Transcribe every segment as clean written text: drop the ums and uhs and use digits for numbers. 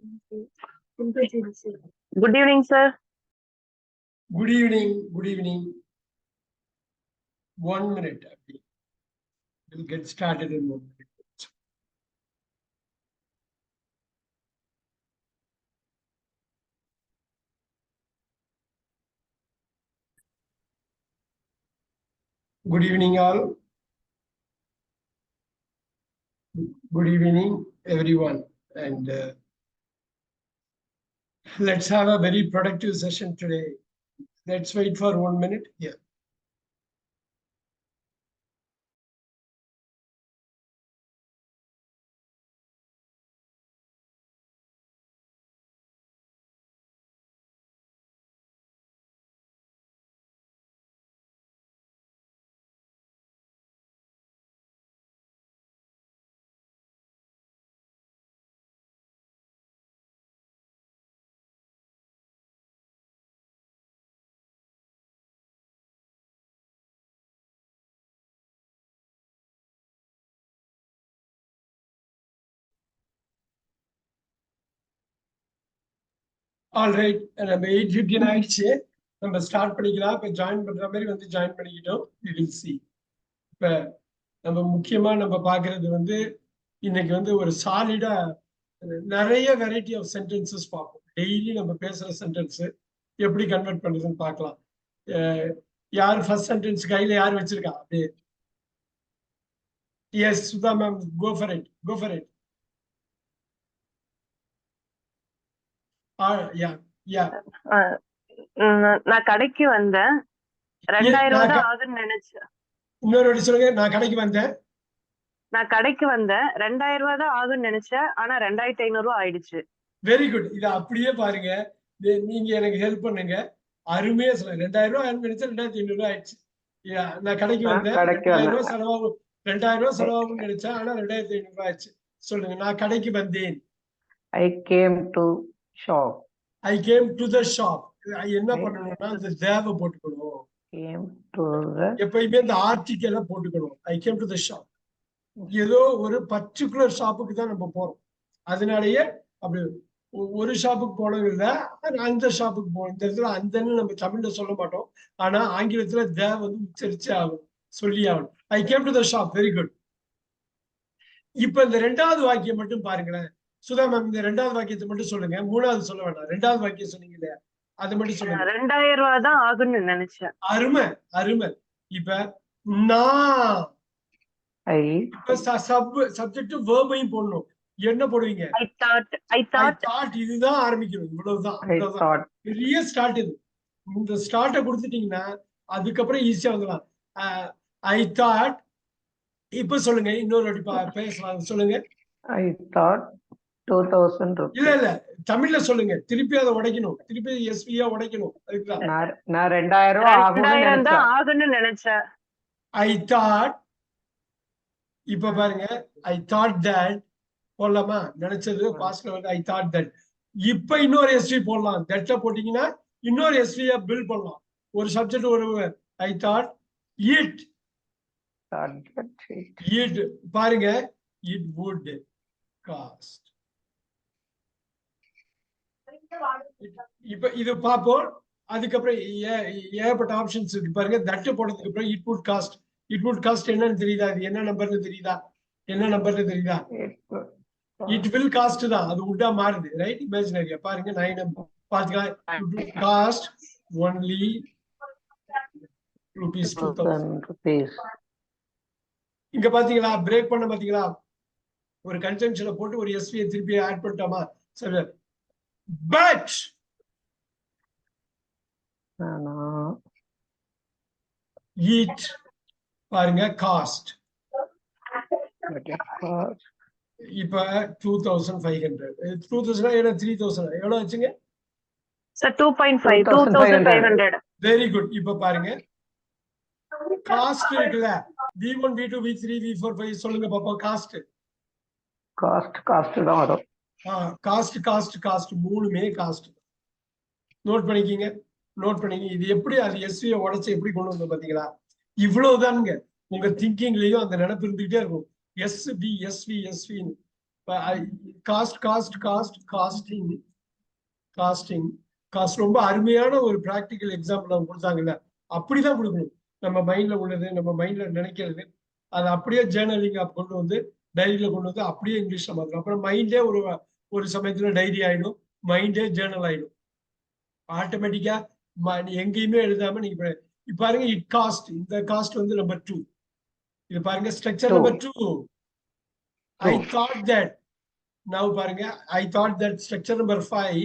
Good evening, sir. Good evening. Good evening. 1 minute. We'll get started in 1 minute. Good evening, all. Good evening, everyone. And let's have a very productive session today. Let's wait for 1 minute. Yeah. All right. நம்ம 8:15 ஆயிடுச்சு. நம்ம start பண்ணிக்கலாம். இப்ப join பண்ற மாதிரி வந்து join பண்ணிக்கிட்டோம். We will see. இப்ப நம்ம முக்கியமா நம்ம பாக்குறது வந்து இன்னைக்கு வந்து ஒரு சாலிடா நிறைய வெரைட்டி ஆஃப் சென்டென்சஸ் பார்ப்போம். டெய்லி நம்ம பேசுற சென்டென்ஸ் எப்படி கன்வெர்ட் பண்ணுறதுன்னு பார்க்கலாம். யார் ஃபர்ஸ்ட் சென்டென்ஸ் கையில யார் வச்சிருக்கா? அப்படியே S Sudha ma'am, go for it, go for it. நான் கடைக்கு வந்தேன். 2000 ரூபாய் ஆகுன்னு நினைச்சேன். இன்னொரு வாட்டி சொல்லுங்க. நான் கடைக்கு வந்தேன். 2000 ரூபாய் தான் ஆகுன்னு நினைச்சேன். ஆனா 2500 ரூபாய் ஆயிடுச்சு. Very good. இத அப்படியே பாருங்க. நீங்க எனக்கு ஹெல்ப் பண்ணுங்க. அருமையா சொல்லுங்க. 2000 ரூபாய் நினைச்சா 2500 ரூபாய் ஆயிடுச்சு. நான் கடைக்கு வந்தேன். 2000 ரூபாய் செலவாகும். 2000 ரூபாய் செலவாகும்னு நினைச்சேன். ஆனா 2500 ரூபாய் ஆயிடுச்சு. சொல்லுங்க. நான் கடைக்கு வந்தேன். I came to shop. I came to the shop. என்ன பண்ணணும்னா இந்த தேவ போட்டுக்கணும். Came to the. எப்பயுமே இந்த ஆர்டிக்கல போட்டுக்கணும். I came to the shop. ஏதோ ஒரு பர்டிகுலர் ஷாப்புக்கு தான் நம்ம போறோம். அதனாலயே அப்படி ஒரு ஷாப்புக்கு போனது இல்ல, அந்த ஷாப்புக்கு போனோம். இந்த இடத்துல அந்தன்னு நம்ம தமிழ்ல சொல்ல மாட்டோம். ஆனா ஆங்கிலத்துல தேவ வந்து உச்சரிச்சு ஆகும், சொல்லி ஆகணும். I came to the shop. Very good. இப்ப இந்த 2வது வாக்கியம் மட்டும் பாருங்களேன். சுதா மேம், இந்த 2வது வாக்கியத்தை மட்டும் சொல்லுங்க. 3வது சொல்ல வேண்டாம். 2வது வாக்கியம் சொன்னீங்க இல்லையா, அதை மட்டும் சொல்லுங்க. 2000 ரூபாய் தான் ஆகுன்னு நினைச்சேன். அருமை அருமை. இப்ப நான் சப்ஜெக்ட் வெர்பையும் போடணும். என்ன போடுவீங்க? I thought. இதுதான் ஆரம்பிக்கணும். இவ்வளவுதான். பெரிய ஸ்டார்ட் இது. இந்த ஸ்டார்ட்டை கொடுத்துட்டீங்கன்னா அதுக்கப்புறம் ஈஸியா வந்துடலாம். I thought. இப்ப சொல்லுங்க. இன்னொரு வாட்டி பேசலாம். சொல்லுங்க. I thought 2000 rupees. இல்ல தமிழ்ல சொல்லுங்க. திருப்பி அதை உடைக்கணும். திருப்பி எஸ்வியா உடைக்கணும். அதுக்குதான் நான் 2000 ரூபாய் ஆகுன்னு நினைச்சேன். I thought. இப்ப பாருங்க. I thought that போடலாமா? நினைச்சது பாஸ்ட்ல வந்து I thought that. இப்ப இன்னொரு எஸ்வி போடலாம். தட்ல போட்டீங்கன்னா இன்னொரு எஸ்வியா பில் பண்ணலாம். ஒரு சப்ஜெக்ட் ஒரு I thought it. It பாருங்க. It would cost. இப்ப இது பாப்போம். அதுக்கப்புறம் ஏகப்பட்ட ஆப்ஷன்ஸ் இருக்கு பாருங்க. தட்டு போனதுக்கு அப்புறம் it would cost. It would cost என்னன்னு தெரியுதா? இது என்ன நம்பர்னு தெரியுதா? என்ன நம்பர்னு தெரியுதா? It will cost தான். அது உட்டா மாறுது. ரைட்? இமேஜினரியா பாருங்க. 9 பாத்துக்கலாம். It will cost only ₹2000. இங்க பாத்தீங்களா? பிரேக் பண்ண பாத்தீங்களா? ஒரு கன்ஜங்ஷனை போட்டு ஒரு எஸ்வியை திருப்பி ஆட் பண்ணிட்டோமா? சரி. But it பாருங்க காஸ்ட். இப்ப 2500. 2000 3000 எவ்வளவு ஆச்சுங்க? சார் 2500. Very good. இப்ப பாருங்க. காஸ்ட் இருக்குல்ல. V1 V2 V3 V4 5 சொல்லுங்க பாப்போம். காஸ்ட் தான் வரும். காஸ்ட் மூணுமே காஸ்ட். நோட் பண்ணிக்கிங்க. இது எப்படி அது எஸ்வியை உடைச்சு எப்படி கொண்டு வந்தோம் பாத்தீங்களா? இவ்வளவுதானுங்க. உங்க திங்கிங்லயும் அந்த நினைப்பு இருந்துகிட்டே இருக்கும். எஸ்வி. காஸ்ட் ரொம்ப அருமையான ஒரு பிராக்டிக்கல் எக்ஸாம்பிள் அவங்க கொடுத்தாங்கல்ல, அப்படிதான் கொடுக்கணும். நம்ம மைண்ட்ல உள்ளது, நம்ம மைண்ட்ல நினைக்கிறது, அதை அப்படியே ஜேர்னலிங் கொண்டு வந்து டைரியில கொண்டு வந்து அப்படியே இங்கிலீஷ்ல மாத்தணும். அப்புறம் மைண்டே ஒரு சமயத்துல டைரி ஆயிடும், மைண்டே ஜேர்னல் ஆயிடும். ஆட்டோமேட்டிக்கா எங்கேயுமே எழுதாம நீங்க இப்ப பாருங்க, இட் காஸ்ட், இந்த காஸ்ட் வந்து நம்பர் 2. இது பாருங்க structure number 2. I thought that. Now பாருங்க, I thought that structure number 5.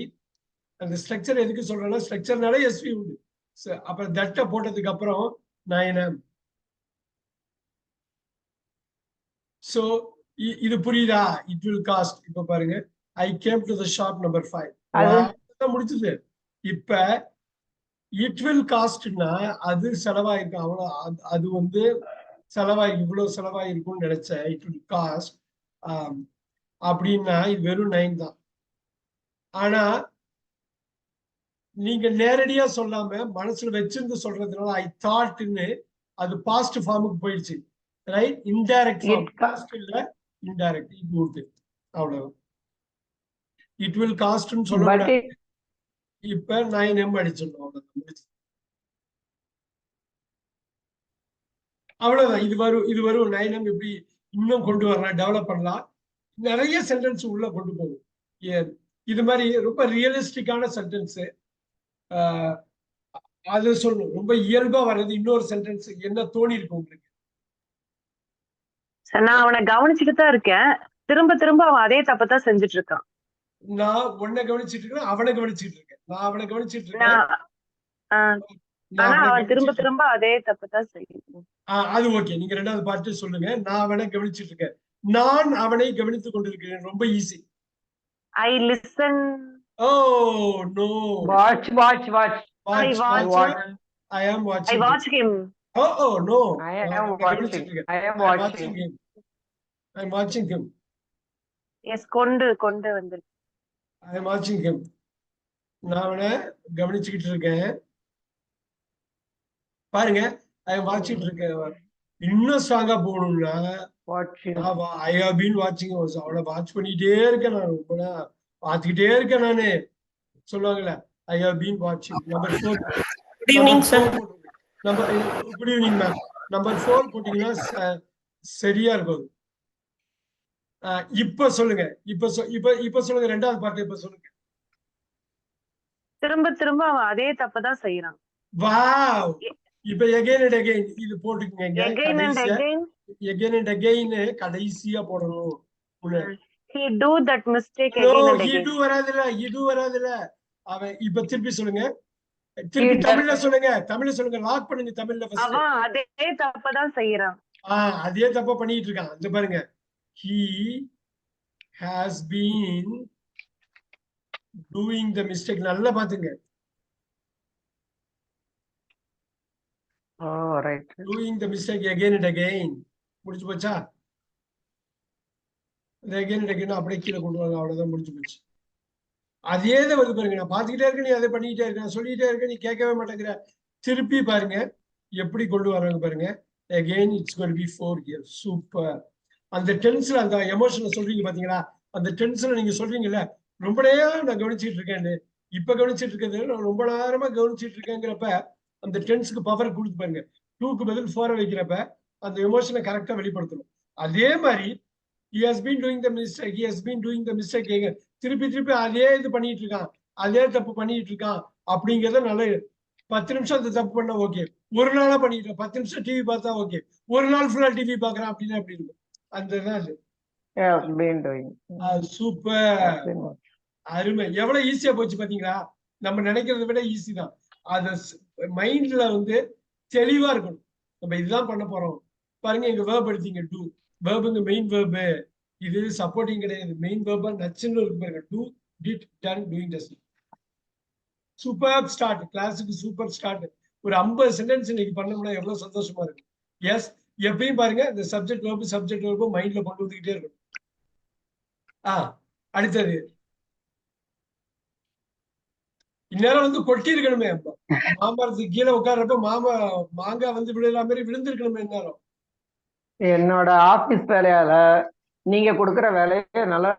அந்த ஸ்ட்ரக்சர் எதுக்கு சொல்றேன்னா, ஸ்ட்ரக்சர்னால எஸ்வி உண்டு. அப்புறம் தட்டை போட்டதுக்கு அப்புறம் 9M. சோ இது புரியுதா? It will cost. இப்ப பாருங்க, I came to the shop number 5. முடிச்சது. இப்ப இட் வில் காஸ்ட்னா அது செலவாயிருக்கும், அவ்வளவு. அது வந்து செலவாயிருக்கு, இவ்வளவு செலவாயிருக்கும்னு நினைச்சேன். இட் வில் காஸ்ட் அப்படின்னா இது வெறும் 9 தான். ஆனா நீங்க நேரடியா சொல்லாம மனசுல வச்சிருந்து சொல்றதுனால ஐ தாட்னு அது பாஸ்ட் ஃபார்முக்கு போயிடுச்சு. ரைட்? Indirect form. காஸ்ட் இல்ல, இன்டைரக்ட். இது உண்டு, அவ்வளவு. இட் வில் காஸ்ட்னு சொல்ல இப்ப 9M அடிச்சிடணும், அவ்வளவுதான். அவ்வளவுதான். இது வரும் 9M. எப்படி இன்னும் கொண்டு வரலாம், டெவலப் பண்ணலாம், நிறைய சென்டென்ஸ் உள்ள கொண்டு போகும். இது மாதிரி ரொம்ப ரியலிஸ்டிக்கான சென்டென்ஸ் அது சொல்லணும். ரொம்ப இயல்பா வர்றது. இன்னொரு சென்டென்ஸ் என்ன தோணி இருக்கு உங்களுக்கு? நான் அவனை கவனிச்சுட்டு தான் இருக்கேன், திரும்ப திரும்ப அவன் அதே தப்பத்தான் செஞ்சுட்டு இருக்கான். நான் உன்னை கவனிச்சிட்டு இருக்கேன், அவனை கவனிச்சிட்டு இருக்கேன். நான் அவனை கவனிச்சிட்டு இருக்கேன், ஆனா அவன் திரும்ப திரும்ப அதே தப்பத்தான் செய்யணும். அது ஓகே. நீங்க ரெண்டாவது பாட்டு சொல்லுங்க. நான் அவனை கவனிச்சிட்டு இருக்கேன், நான் அவனை கவனித்துக் கொண்டிருக்கிறேன். ரொம்ப easy. I listen. Oh no. Watch. I am watching. I watch him. Oh no. I am watching him. I'm watching him. Yes, கொண்டு வந்து. I am watching him. நான் அவனை கவனிச்சுக்கிட்டு இருக்கேன். பாருங்க, I am watching இருக்கேன். இன்னும் ஸ்ட்ராங்கா போகணும்னா I have been watching. அவளை வாட்ச் பண்ணிட்டே இருக்கேன் நான், ரொம்ப பார்த்துக்கிட்டே இருக்கேன் நானு சொல்லுவாங்கல்ல. I have been watching. Number 4. Good evening, sir. Good evening, ma'am. Number 4 போட்டீங்கன்னா சரியா இருக்கும். இப்ப சொல்லுங்க. இப்ப சொல்லுங்க. ரெண்டாவது பாட்டு இப்ப சொல்லுங்க. திரும்ப திரும்ப அவன் அதே தப்பதான் செய்யறான். வாவ். இப்ப again and again இது போட்டுக்கங்க. Again and again கடைசியா போடணும். He do that mistake again and again. he do வராதுல. அவன் இப்ப திருப்பி சொல்லுங்க. திருப்பி தமிழ்ல சொல்லுங்க. லாக் பண்ணுங்க தமிழ்ல ஃபர்ஸ்ட். அவன் அதே தப்பதான் செய்யறான். அதே தப்ப பண்ணிட்டு இருக்கான். அந்த பாருங்க, he has been doing the mistake. நல்லா பாத்துங்க. Right. doing the mistake again and again. முடிஞ்சு போச்சா? again and again அப்படியே கீழே கொண்டு வாங்க, அவ்வளவுதான், முடிஞ்சு போச்சு. அதே தான் வருது பாருங்க. நான் பாத்துக்கிட்டே இருக்கேன், நீ அதை பண்ணிக்கிட்டே இருக்க, நான் சொல்லிட்டே இருக்கேன், நீ கேட்கவே மாட்டேங்கிற. திருப்பி பாருங்க எப்படி கொண்டு வர்றாங்க பாருங்க. again it's going to be 4 here. Super. அந்த டென்ஸ்ல, அந்த எமோஷனை சொல்றீங்க பாத்தீங்களா, அந்த டென்ஸ்ல நீங்க சொல்றீங்கல்ல, ரொம்ப நேரம் நான் கவனிச்சுட்டு இருக்கேன்னு. இப்ப கவனிச்சுட்டு இருக்கிறது நான் ரொம்ப நேரமா கவனிச்சுட்டு இருக்கேங்கிறப்ப அந்த டென்ஸ்க்கு பவர் கொடுத்து பாருங்க. 2க்கு பதில் 4 வைக்கிறப்ப அந்த எமோஷனை கரெக்டா வெளிப்படுத்தணும். அதே மாதிரி he has been doing the mistake again. திருப்பி அதே இது பண்ணிட்டு இருக்கான், அதே தப்பு பண்ணிட்டு இருக்கான் அப்படிங்கறத நல்ல 10 நிமிஷம் அந்த தப்பு பண்ணா ஓகே, ஒரு நாளா பண்ணிட்டு 10 நிமிஷம் டிவி பார்த்தா ஓகே, ஒரு நாள் ஃபுல்லா டிவி பாக்குறான் அப்படின்னா அப்படி இருக்கும். அந்த சூப்பர், அருமை. எவ்வளவு ஈஸியா போச்சு பாத்தீங்களா? நம்ம நினைக்கிறத விட ஈஸி தான். அத மைண்ட்ல வந்து தெளிவா இருக்கணும். நம்ம இதுதான் பண்ண போறோம் பாருங்க. இங்க வேர்ப் எடுத்தீங்க, டூ. வேர்புங்க மெயின் வேர்பு, இது சப்போர்ட்டிங் கிடையாது. மெயின் வேர்பா நச்சுன்னு இருக்கு பாருங்க. Do, did, done, doing, does. Super start. கிளாஸுக்கு சூப்பர் ஸ்டார்ட். ஒரு 50 சென்டென்ஸ் இன்னைக்கு பண்ணோம்னா எவ்வளவு சந்தோஷமா இருக்கு. எஸ், எப்பயும் பாருங்க இந்த சப்ஜெக்ட் வேர்பு மைண்ட்ல கொண்டு வந்துகிட்டே இருக்கும். அடுத்தது இந்நேரம் வந்து கொட்டி இருக்கணுமே. மாமரத்துக்கு கீழே உட்கார்றப்ப மாங்காய் வந்து விழுற மாதிரி விழுந்திருக்கணுமே இந்நேரம். என்னோட ஆபீஸ் வேலையால நீங்க கொடுக்குற வேலையை நல்லா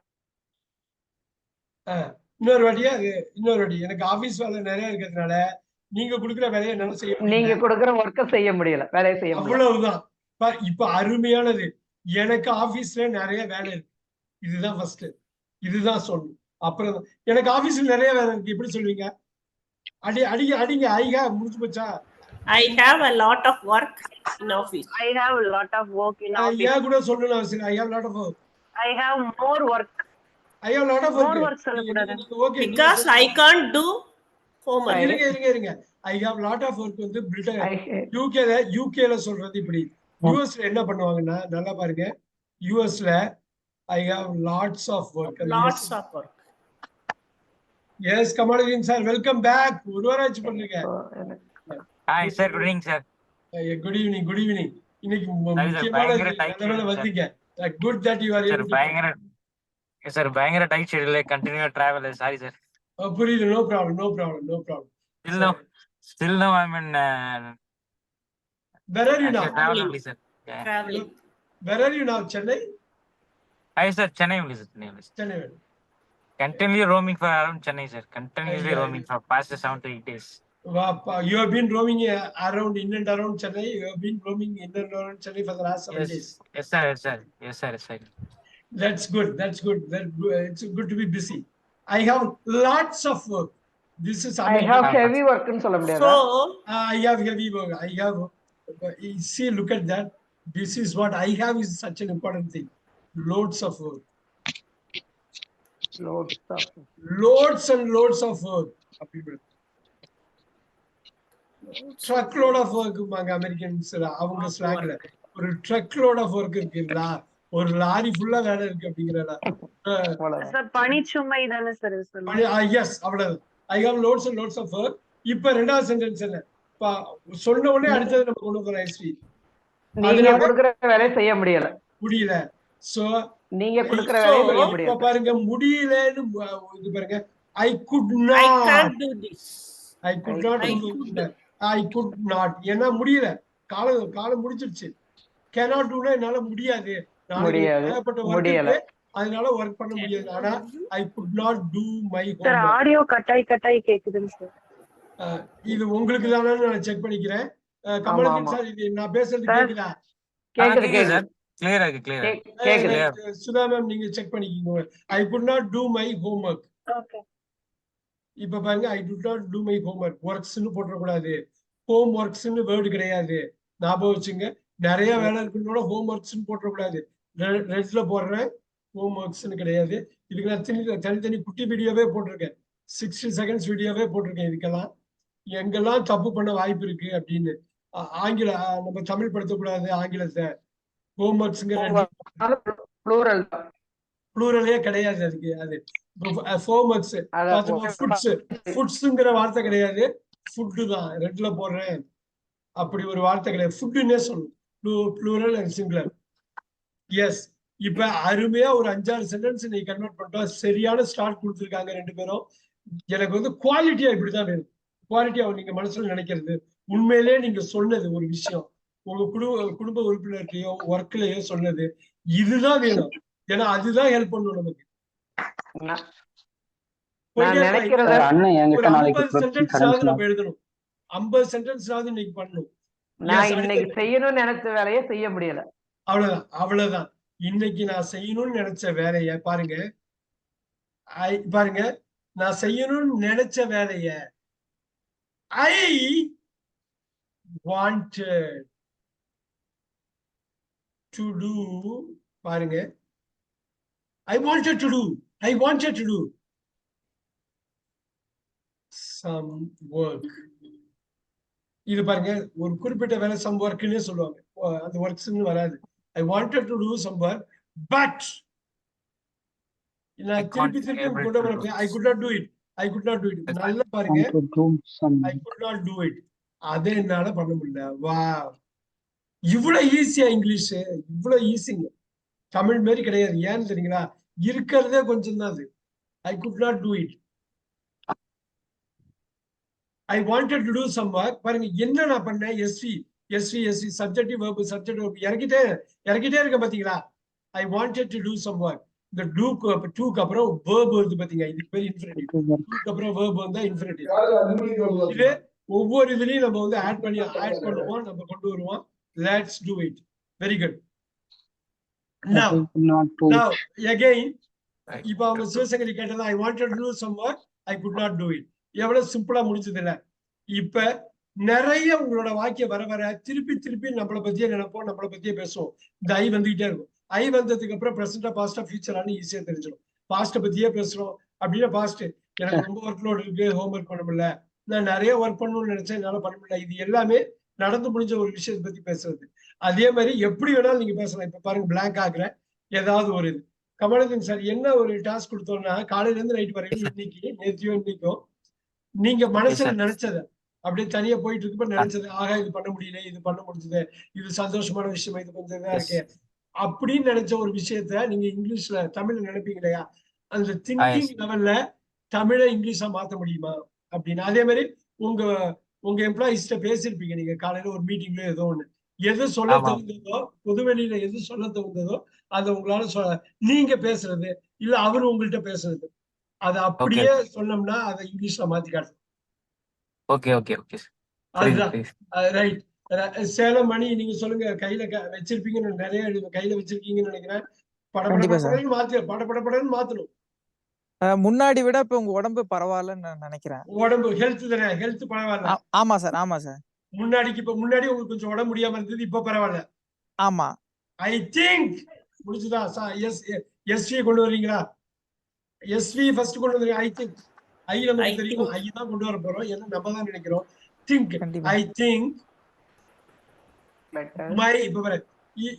இன்னொரு வாட்டி எனக்கு ஆபீஸ் வேலை நிறைய இருக்கிறதுனால நீங்க கொடுக்குற வேலையை என்னால செய்ய நீங்க முடியல. கொடுக்குற ஒர்க்கை செய்ய முடியல, வேலையை செய்ய முடியல. அவ்வளவுதான். இப்ப அருமையானது. எனக்கு ஆபீஸ்ல நிறைய வேலை இருக்கு. இதுதான் ஃபர்ஸ்ட். இதுதான் சொல்லணும். அப்புறம் எனக்கு ஆபீஸ்ல நிறைய வேலை இருக்கு எப்படி சொல்லுவீங்க? அடிங்க ஐயா முடிச்சு போச்சா? I have a lot of work in office. I have a lot of work in office. ஏன் கூட சொல்லணும் அவசியம். I have a lot of work. I have more work. I have a lot of work. More work சொல்லக்கூடாது. Okay. Because I can't do homework. இருங்க. I have a lot of work வந்து Britain யூகேல சொல்றது இப்படி. யூஎஸ்ல என்ன பண்ணுவாங்கன்னா நல்லா பாருங்க. யூஎஸ்ல I have lots of work. Lots of work. Yes, Kamaluddin sir, welcome back. ஒரு வாரம் ஆச்சு பண்றீங்க. Hi sir, good evening sir. Good evening. இன்னைக்கு முக்கியமான வந்தீங்க. Good that you are Sir, பயங்கர tight schedule, continue travel. Sorry sir. புரியுது. No problem. Still now I'm in Where are you now? travel only sir. Yeah. Traveling. Where are you now? Chennai? Hi sir, Chennai only sir. Chennai. Continuously roaming for around Chennai sir. Continuously roaming for past 7 to 8 days. You have been roaming around in and around Chennai. You have been roaming in and around Chennai for the last 7 days. Yes sir. That's good. It's good to be busy. I have lots of work. This is I have heavy workன்னு சொல்ல முடியாது. So, I have heavy work. See, look at that. This is what I have is such an important thing. Loads of work. Loads and loads of work. Truckload of work Americans அவங்க ஸ்லாங்ல ஒரு truckload of work இருக்குங்களா? ஒரு lorry ஃபுல்லா வேலை இருக்கு அப்படிங்கறல. Sir பணிச்சுமை தானே sir சொல்லுங்க. Yes, அவ்வளவு. I have loads and loads of work. இப்ப ரெண்டாவது சென்டென்ஸ் என்ன? சொன்ன உடனே அடுத்தது நம்ம கொண்டு போறோம் ஐஸ்வி. நீங்க கொடுக்கிற வேலையை செய்ய முடியல. சோ நீங்க கொடுக்கிற வேலையை செய்ய முடியல. இப்ப பாருங்க முடியலன்னு இது பாருங்க. I could can't do this. I could not. ஏன்னா முடியல. காலம் முடிஞ்சிருச்சு. cannot do என்னால முடியாது. அதனால ஒர்க் பண்ண முடியாது. ஆனா I could not do my homework. Sir audio கட்டாய் கேக்குதுங்க சார். இது உங்களுக்கு தானே நான் செக் பண்ணிக்கிறேன். கமலன் சார் இது நான் பேசுறது கேக்குதா? கேக்குது சார். கிளியரா இருக்கு. சுதா மேம் நீங்க செக் பண்ணிக்கீங்க. I could not do my homework. Okay. இப்ப பாருங்க I did not do my homework. ஒர்க்ஸ்னு போட்ற கூடாது. ஹோம் ஒர்க்ஸ்னு வேர்ட் கிடையாது. ஞாபகம் வச்சுங்க. நிறைய வேலை இருக்குனோட ஹோம் ஒர்க்ஸ்னு போட்ற கூடாது. ரெட்ல போடுறேன் ஹோம் ஒர்க்ஸ்னு கிடையாது. இதுக்கு நான் தனித்தனி குட்டி வீடியோவே போட்டிருக்கேன். 60 seconds வீடியோவே போட்டிருக்கேன். இதுக்கெல்லாம் எங்கெல்லாம் தப்பு பண்ண வாய்ப்பு இருக்கு அப்படின்னு. நம்ம தமிழ் படுத்தக்கூடாது ஆங்கிலத்தை. ஹோம் ஒர்க்ஸ்ங்கிற ப்ளூரலே கிடையாது. அதுக்கு அது ஹோம் ஒர்க்ஸ் ஃபுட்ஸ்ங்கிற வார்த்தை கிடையாது. ஃபுட்டு தான் ரெட்ல போடுறேன் அப்படி ஒரு வார்த்தை கிடையாது. ஃபுட்டுன்னே சொல்லணும். Plural and singular. எஸ். இப்ப அருமையா ஒரு 5-6 சென்டென்ஸ் நீ கன்வெர்ட் பண்ணிட்டோம். சரியான ஸ்டார்ட் கொடுத்துருக்காங்க ரெண்டு பேரும். எனக்கு வந்து குவாலிட்டியா இப்படிதான் வேணும். குவாலிட்டியா நீங்க மனசுல நினைக்கிறது உண்மையிலே நீங்க சொன்னது ஒரு விஷயம் உங்க குடும்ப உறுப்பினர்கிட்டயோ ஒர்க்லயோ சொன்னது இதுதான் வேணும். ஏன்னா அதுதான் ஹெல்ப் பண்ணும் நமக்கு. ஒரு 50 சென்டென்ஸ் நம்ம எழுதணும். 50 சென்டென்ஸ் இன்னைக்கு பண்ணணும். நான் இன்னைக்கு செய்யணும்னு நினைச்ச வேலையை செய்ய முடியல. அவ்வளவுதான். இன்னைக்கு நான் செய்யணும்னு நினைச்ச வேலைய பாருங்க. நான் செய்யணும்னு நினைச்ச வேலைய I wanted to do பாருங்க. I wanted to do some work. இது பாருங்க ஒரு குறிப்பிட்ட வேலை some workன்னு சொல்லுவாங்க. அந்த ஒர்க்ஸ்ன்னு வராது. I wanted to do some work but நான் திருப்பி கொண்டு வரேன். I could not do it. நல்லா பாருங்க. I could not do it. அதை என்னால பண்ண முடியல. வா இவ்வளவு ஈஸியா இங்கிலீஷ் இவ்வளவு ஈஸிங்க. தமிழ் மாதிரி கிடையாது. ஏன்னு தெரியுங்களா? இருக்கிறதே கொஞ்சம் தான் அது. I could not do it. I wanted to do some work. பாருங்க என்ன நான் பண்ணேன். எஸ்வி சப்ஜெக்டிவ் வெர்ப் இறக்கிட்டே இருக்க பாத்தீங்களா? I wanted to do some work. இந்த டூக்கு அப்புறம் verb வருது பாத்தீங்க, இதுக்கு பேர் இன்ஃபினிட்டிவ். டூக்கு அப்புறம் verb வந்தா இன்ஃபினிட்டிவ். இது ஒவ்வொரு இதுலயும் நம்ம வந்து ஆட் பண்ணுவோம், நம்ம கொண்டு வருவோம். Let's do it. Very good. Now again, இப்ப அவங்க சிவசங்கரி கேட்டது I wanted to do some work, I could not do it. எவ்வளவு சிம்பிளா முடிஞ்சது இல்ல? இப்ப நிறைய உங்களோட வாக்கியம் வர வர திருப்பி திருப்பி நம்மளை பத்தியே நினைப்போம், நம்மளை பத்தியே பேசுவோம். இந்த ஐ வந்துகிட்டே இருக்கும். ஐ வந்ததுக்கு அப்புறம் பிரசண்டா, பாஸ்டா, ஃபியூச்சரானு ஈஸியா தெரிஞ்சிடும். பாஸ்ட பத்தியே பேசுறோம் அப்படின்னா பாஸ்ட், எனக்கு ரொம்ப ஒர்க் லோட் இருக்கு, ஹோம் ஒர்க் பண்ண முடியல, நான் நிறைய ஒர்க் பண்ணணும்னு நினைச்சேன், என்னால பண்ண முடியல. இது எல்லாமே நடந்து முடிஞ்ச ஒரு விஷயத்தை பத்தி பேசுறது. அதே மாதிரி எப்படி வேணாலும் நீங்க பேசலாம். இப்ப பாருங்க, பிளாங்க் ஆகுறேன், ஏதாவது ஒரு இது. கமலதன் சார் என்ன ஒரு டாஸ்க் கொடுத்தோம்னா, காலையில இருந்து நைட் வரைக்கும் இன்னைக்கு நேற்றையோ இன்னைக்கும் நீங்க மனசுல நினைச்சத அப்படியே தனியா போயிட்டு இருக்கப்ப நினைச்சது, ஆகா இது பண்ண முடியல, இது பண்ண முடிஞ்சது, இது சந்தோஷமான விஷயம், இது கொஞ்சம் இதா இருக்கு அப்படின்னு நினைச்ச ஒரு விஷயத்த நீங்க இங்கிலீஷ்ல தமிழ்ல நினைப்பீங்க இல்லையா? அந்த திங்கிங் லெவல்ல தமிழை இங்கிலீஷா மாத்த முடியுமா அப்படின்னு. அதே மாதிரி உங்க எம்ப்ளாயிஸ்ட பேசியிருப்பீங்க நீங்க காலையில ஒரு மீட்டிங்ல ஏதோ ஒண்ணு, எது சொல்ல தகுந்ததோ, பொதுவெளியில எது சொல்ல தகுந்ததோ அதை உங்களால நீங்க பேசுறது இல்ல அவரு உங்கள்கிட்ட பேசுறது, அதை அப்படியே சொன்னோம்னா அதை இங்கிலீஷ்ல மாத்தி காட்டுறோம். ஓகே ஓகே ஓகே அதுதான் ரைட். சேலம் மணி நீங்க சொல்லுங்க, கையில வச்சிருப்பீங்கன்னு நிறைய கையில வச்சிருக்கீங்கன்னு நினைக்கிறேன். படப்படன்னு மாத்தணும். முன்னாடி விட இப்ப உங்க உடம்பு பரவாயில்லன்னு நான் நினைக்கிறேன். உடம்பு ஹெல்த் தானே? ஹெல்த் பரவாயில்ல. ஆமா சார், ஆமா சார். முன்னாடி உங்களுக்கு கொஞ்சம் உடம்பு முடியாம இருந்தது, இப்ப பரவாயில்ல. ஆமா, ஐ திங்க் முடிச்சுதா? எஸ்வி கொண்டு வரீங்களா? எஸ்வி ஃபர்ஸ்ட் கொண்டு வந்துருங்க. ஐ திங்க் ஐ நமக்கு தெரியும், ஐ தான் கொண்டு வர போறோம், ஏன்னா நம்ம தான் நினைக்கிறோம். Think, I think my.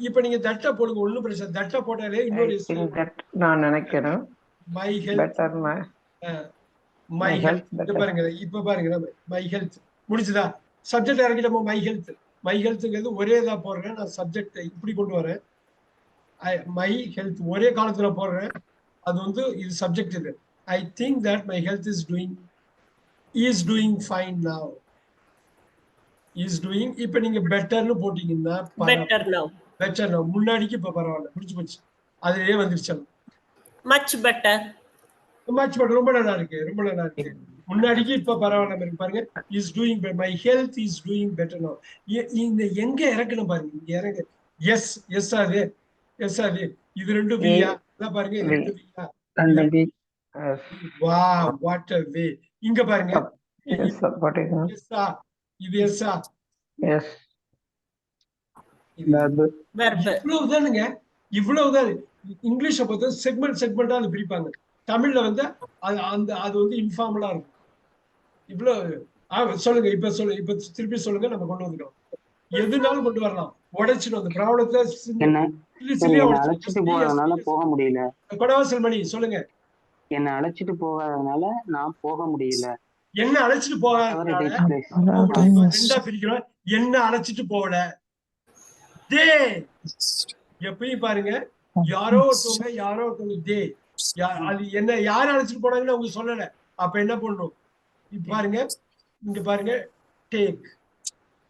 இப்ப நீங்க தட்டை போடுங்க, ஒண்ணும் பிரச்சனை. தட்டை போட்டாலே இன்னொரு நான் நினைக்கிறேன் மை ஹெல்த், மை ஹெல்த் பாருங்க. இப்ப பாருங்க, மை ஹெல்த் முடிச்சுதா? சப்ஜெக்ட் இறக்கிட்டோம். மை ஹெல்த், மை ஹெல்த்ங்கிறது ஒரே இதா போடுறேன் நான், சப்ஜெக்ட் இப்படி கொண்டு வரேன். மை ஹெல்த் ஒரே காலத்துல போடுறேன், அது வந்து இது சப்ஜெக்ட். இது I think that my health is doing fine now. Is doing. இப்ப நீங்க பெட்டர்னு போட்டீங்கன்னா பெட்டர் நவ், முன்னாடிக்கு இப்ப பரவாயில்ல, முடிச்சு போச்சு, அதுலயே வந்துருச்சு. மச் பெட்டர், மச் பெட்டர், ரொம்ப நல்லா இருக்கு, ரொம்ப நல்லா இருக்கு. முன்னாடிக்கு இப்ப பரவாயில்ல இருக்கு பாருங்க. Is doing, my health is doing better now. இந்த எங்க இறக்கணும் பாருங்க, இங்க இறங்க. எஸ் எஸ் அது, எஸ் அது, இது ரெண்டு வியா பாருங்க, இது ரெண்டு வியா. வா வாட் a way. இங்க பாருங்க, எஸ்ஸா, இது எஸ்ஸா, எஸ். இவ்வளவுதானுங்க, இவ்வளவுதான். இங்கிலீஷை பொறுத்த செக்மெண்டா அது பிரிப்பாங்க. தமிழ்ல வந்து அது வந்து இன்ஃபார்மலா இருக்கும். இவ்வளவு சொல்லுங்க. இப்ப திருப்பி சொல்லுங்க, நம்ம கொண்டு வந்துட்டோம். எதுனாலும் கொண்டு வரலாம், உடைச்சிடும் அந்த ப்ராப்ளத்தை. அழைச்சிட்டு போறதுனால போக முடியல. கொடவாசல் மணி சொல்லுங்க. என்ன அழைச்சிட்டு போகாதனால நான் போக முடியல. என்ன அழைச்சிட்டு போகாதனால ரெண்டா பிரிக்கிறோம். என்ன அழைச்சிட்டு போகல, தே. எப்பயும் பாருங்க, யாரோ ஒருத்தவங்க தே. அது என்ன, யாரும் அழைச்சிட்டு போனாங்கன்னு அவங்க சொல்லல. அப்ப என்ன பண்ணணும்? இப்ப பாருங்க, இங்க பாருங்க, டேக்.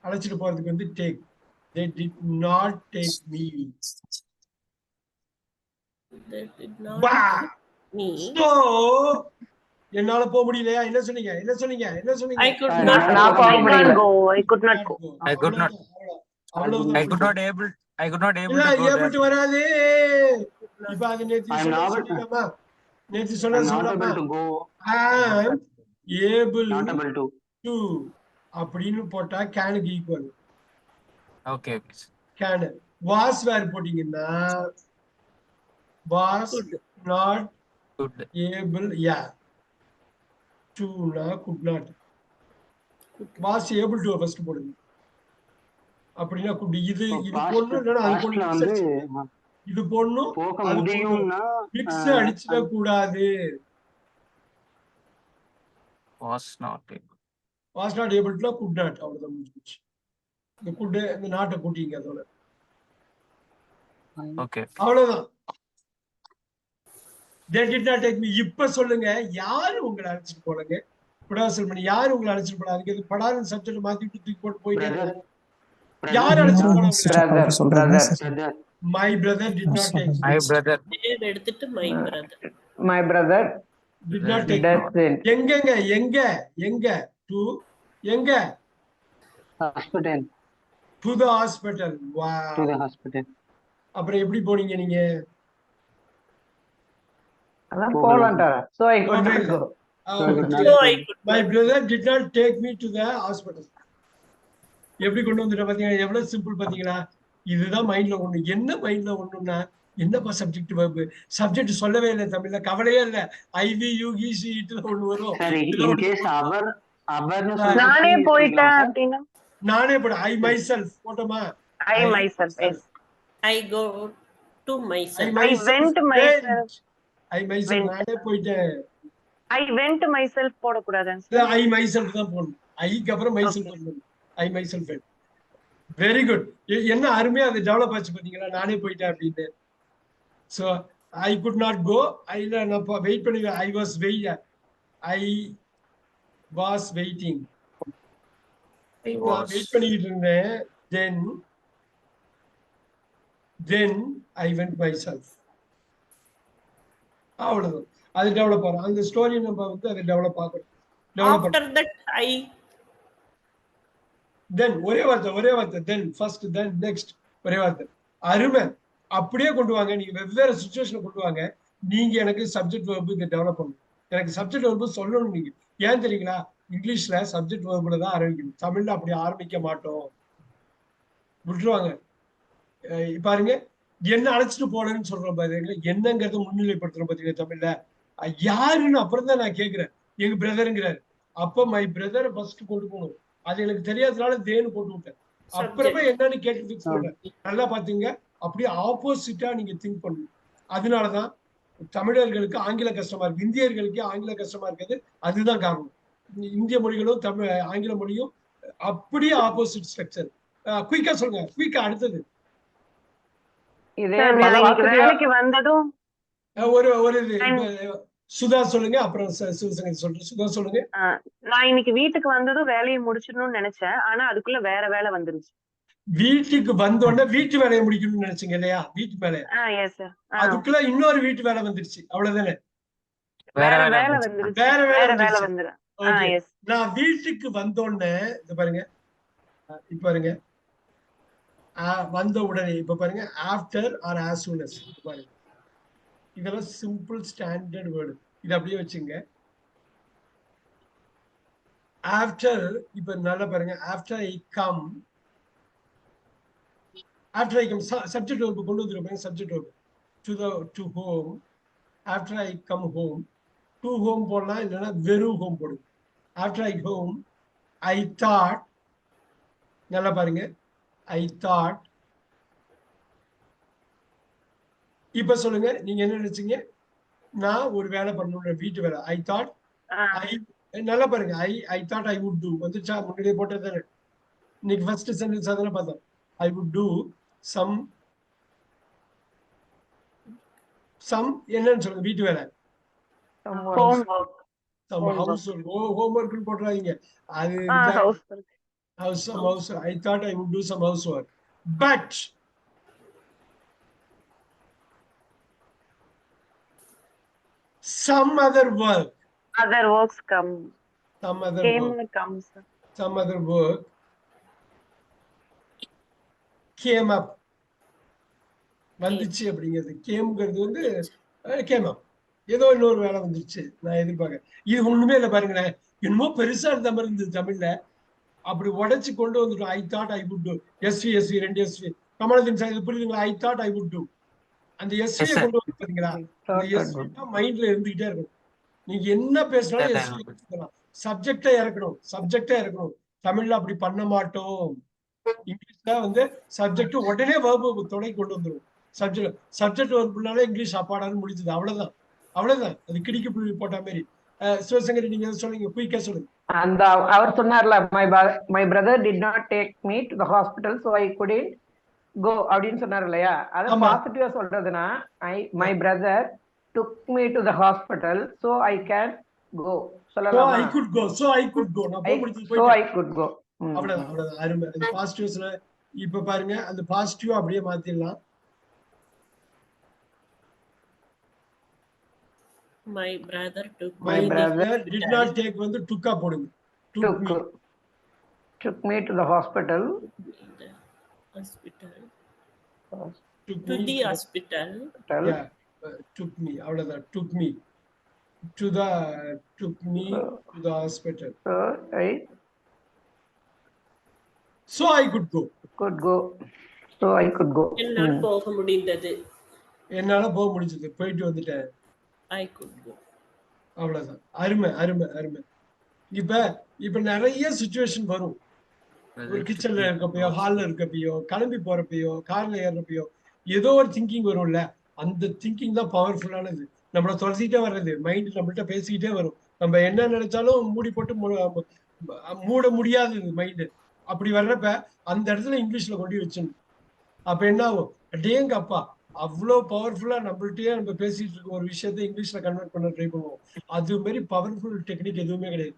அழைச்சிட்டு போறதுக்கு வந்து take. They did not take me. So என்னால போக முடியலையா? என்ன சொன்னீங்க? I could not go. able to வராது. இப்ப அது நேத்து சொல்லாமா? able to அப்படின்னு போட்டா கேனுக்கு equal. Okay, can. Was where போட்டீங்கன்னா வாஸ் நாட் ஏபிள், யா. டுனா good not. Was able to first போடுங்க, அப்படின்னா குட். இது போடணும், இல்லைன்னா அது போடணும். இது போடணும், அது போடணும். மிக்ஸ் அடிச்சிட கூடாது. was not able to could not, அவ்வளவுதான் முடிஞ்சிச்சு. இந்த குட், இந்த நாட்டை கூட்டிங்க அதோட. ஓகே, அவ்வளவுதான். They did not take me. இப்ப சொல்லுங்க, யாரு உங்களை அழைச்சிட்டு போனாங்க? குடவாசல் மணி, யாரு உங்களை அழைச்சிட்டு போனாங்க? அதுக்கு படாத சப்ஜெக்ட் மாத்தி தூக்கி போட்டு போயிட்டே. யாரு அழைச்சிட்டு போனாங்க? My brother did not take My me. brother Dave எடுத்துட்டு my brother. My brother Did not take me. doesn't. எங்க to எங்க Hospital. to the hospital. To Wow. the hospital. அப்புறம் எப்படி போனீங்க நீங்க? அதான் போலான்டா. So I could Okay. not go. So I could not So go. I could My brother did not take me to the hospital. எப்படி கொண்டு வந்துட்ட பாத்தீங்களா? எவ்வளவு சிம்பிள் பாத்தீங்களா? இதுதான் மைண்ட்ல ஒண்ணு. என்ன மைண்ட்ல ஒண்ணுன்னா என்னப்பா சப்ஜெக்ட் verb சப்ஜெக்ட் சொல்லவே இல்லை தமிழ்ல, கவலையே இல்லை. ஐவி யூகி சீட்டு ஒண்ணு வரும். Sir, in case அவர்னு நானே போயிட்டேன் அப்படின்னா நானே போட ஐ மை செல்ஃப் போட்டோமா? I myself, yes. I go to myself. I went myself. I my self Went. நானே போயிட்டேன். I went myself போடக்கூடாதுன்னு இல்ல, ஐ மை செல்ஃப் தான் போடணும். ஐக்கு அப்புறம் மை செல்ஃப் போடணும். I myself. Very good. என்ன அருமையா அது டெவலப் ஆச்சு பாத்தீங்களா? நானே போயிட்டேன் அப்படின்னு. So I could not go. நான் வெயிட் பண்ணி ஐ வாஸ் வெயிட்டிங். நான் வெயிட் பண்ணிக்கிட்டு இருந்தேன். Then I went myself. அவ்வளவுதான். அது டெவலப் ஆகும். அந்த ஸ்டோரி நம்ம வந்து அதை டெவலப் ஆகணும். டெவலப் After that, I தென் ஒரே வார்த்தை தென் ஃபர்ஸ்ட் தென் நெக்ஸ்ட் ஒரே வார்த்தை. அருமை. அப்படியே கொண்டு வாங்க. நீங்க வெவ்வேறு சுச்சுவேஷனை கொண்டு வாங்க. நீங்க எனக்கு சப்ஜெக்ட் வெர்பு இதை டெவலப் பண்ணணும். எனக்கு சப்ஜெக்ட் வெர்பு சொல்லணும். நீங்க ஏன் தெரியுங்களா? இங்கிலீஷ்ல சப்ஜெக்ட் வெர்புல தான் ஆரம்பிக்கணும். தமிழ்ல அப்படி ஆரம்பிக்க மாட்டோம். விட்டுருவாங்க. பாருங்க, என்ன அழைச்சிட்டு போனேன்னு சொல்றோம் பாருங்க. என்னங்கிறத முன்னிலைப்படுத்துறோம் பாத்தீங்கன்னா தமிழ்ல. யாருன்னு அப்புறம் தான் நான் கேட்கிறேன். எங்க பிரதருங்கிறாரு. அப்ப மை பிரதரை ஃபர்ஸ்ட் கொண்டு போகணும். அது எனக்கு தெரியாதனால தேன்னு போட்டு விட்டேன். அப்புறமா என்னன்னு கேட்டு சொல்றேன். நல்லா பாத்தீங்க. அப்படியே ஆப்போசிட்டா நீங்க திங்க் பண்ணணும். அதனாலதான் தமிழர்களுக்கு ஆங்கில கஷ்டமா இருக்கு, இந்தியர்களுக்கு ஆங்கில கஷ்டமா இருக்குது. அதுதான் காரணம். இந்திய மொழிகளும் ஆங்கில மொழியும் அப்படியே ஆப்போசிட் ஸ்ட்ரக்சர். குயிக்கா சொல்லுங்க. குயிக்கா அடுத்தது வேலைக்கு வந்ததும் ஒரு சுதா சொல்லுங்க. அப்புறம் சிவசங்கரி சொல்றேன். சுதா சொல்லுங்க. நான் இன்னைக்கு வீட்டுக்கு வந்ததும் வேலையை முடிச்சிடணும்னு நினைச்சேன். ஆனா அதுக்குள்ள வேற வேலை வந்துருச்சு. வீட்டுக்கு வந்தோடனே வீட்டு வேலையை முடிக்கணும்னு நினைச்சீங்க இல்லையா? வீட்டு வேலை. அதுக்குள்ள இன்னொரு வீட்டு வேலை வந்துருச்சு. அவ்வளவுதானே? வேற வேலை வந்துருச்சு. வேற வேலை வந்துரு. நான் வீட்டுக்கு வந்தோடனே இது பாருங்க. இப்ப பாருங்க, வந்த உடனே இப்ப பாருங்க after or as soon as. பாருங்க, இதெல்லாம் சிம்பிள் ஸ்டாண்டர்ட் வேர்டு. இது அப்படியே வச்சுங்க. ஆஃப்டர் இப்ப நல்லா பாருங்க. After I come subject verb கொண்டு வந்துருப்பாங்க. Subject verb to home. After I come home. To home போடலாம், இல்லைன்னா வெறும் ஹோம் போடுங்க. After I home I thought. நல்லா பாருங்க, ஐ தாட். இப்ப சொல்லுங்க, நீங்க என்ன நினைச்சீங்க? நான் ஒரு வேலை பண்ணணும், வீட்டு வேலை. ஐ தாட் நல்லா பாருங்க. I thought I would two வந்துச்சா? முன்னாடியே போட்டது தானே. இன்னைக்கு ஃபர்ஸ்ட் சென்டென்ஸ் அதெல்லாம் பார்த்தோம். ஐ வுட் டூ சம் என்னன்னு சொல்லுங்க. வீட்டு வேலை. ஹவுஸ் ஹோம்வொர்க் போட்டுறாதீங்க. அது house. I thought I would do some housework, but some other work. Other works come. Some other work comes. Some other work came up. வந்துச்சு அப்படிங்கிறது கேம்ங்கிறது வந்து கேம் அப். ஏதோ இன்னொரு வேலை வந்துருச்சு. நான் எதிர்பார்க்க இது ஒண்ணுமே இல்லை. பாருங்களேன், என்னமோ பெருசா இருந்த மாதிரி இருந்தது தமிழ்ல. அப்படி உடைச்சு கொண்டு வந்துட்டோம். I thought I would do. SV 2 SV. Kamaladeen sir இது புரியுதுங்களா? I thought I would do. அந்த எஸ்வியை கொண்டு வந்து பாத்தீங்களா? அந்த எஸ்வி தான் மைண்ட்ல இருந்துகிட்டே இருக்கும். நீங்க என்ன பேசினாலும் எஸ்வி எடுத்துக்கலாம். சப்ஜெக்டா இறக்கணும். தமிழ்ல அப்படி பண்ண மாட்டோம். இங்கிலீஷ்ல வந்து சப்ஜெக்ட் உடனே வெர்பு தொடங்கி கொண்டு வந்துடும். சப்ஜெக்ட் வெர்புனாலே இங்கிலீஷ் அப்பாடான்னு முடிச்சது. அவ்வளவுதான். அது கிடிக்கு புள்ளி போட்ட மாதிரி. சிவசங்கரி நீங்க சொல்லுங்க. குயிக்கா சொல்லுங்க. அந்த அவர் சொன்னார்ல, my brother did not take me to the hospital so I couldn't go அப்படின்னு சொன்னார் இல்லையா? அத பாசிட்டிவா சொல்றதுன்னா my brother took me to the hospital so I can go சொல்லலாம். I could go. நான் போய் முடிச்சு சோ ஐ குட் கோ. அவ்வளவுதான். அருமை. அது பாசிட்டிவ்ஸ்ல இப்ப பாருங்க, அந்த பாசிட்டிவ் அப்படியே மாத்திடலாம். My brother took My me brother did not take வந்து took-ஆ போடுங்க. Took me. took me to the hospital. the hospital. Took To me the to the- hospital. Yeah, took me. அவ்வளவுதான். Took me to the to the hospital. So I could go. என்னால் போக முடிந்தது. என்னால போக முடிஞ்சது. போயிட்டு வந்துட்டேன். I could go. அவ்வளவுதான். அருமை அருமை அருமை. இப்ப நிறைய சுச்சுவேஷன் வரும். ஒரு கிச்சன்ல இருக்கப்பயோ, ஹால்ல இருக்கப்பயோ, கிளம்பி போறப்பயோ, கார்ல ஏறப்பயோ, ஏதோ ஒரு திங்கிங் வரும்ல. அந்த திங்கிங் தான் பவர்ஃபுல்லானது. நம்மள துரத்திட்டே வர்றது. மைண்ட் நம்மள்ட்ட பேசிக்கிட்டே வரும். நம்ம என்ன நினைச்சாலும் மூடி போட்டு மூட முடியாதது மைண்ட். அப்படி வர்றப்ப அந்த இடத்துல இங்கிலீஷ்ல கொண்டு வச்சிடணும். அப்ப என்ன ஆகும்? அடேங்க அப்பா, அவ்வளவு பவர்ஃபுல்லா நம்மள்ட்டயே நம்ம பேசிட்டு இருக்க ஒரு விஷயத்த இங்கிலீஷ்ல கன்வெர்ட் பண்ண ட்ரை பண்ணுவோம். அது மாதிரி பவர்ஃபுல் டெக்னிக் எதுவுமே கிடையாது.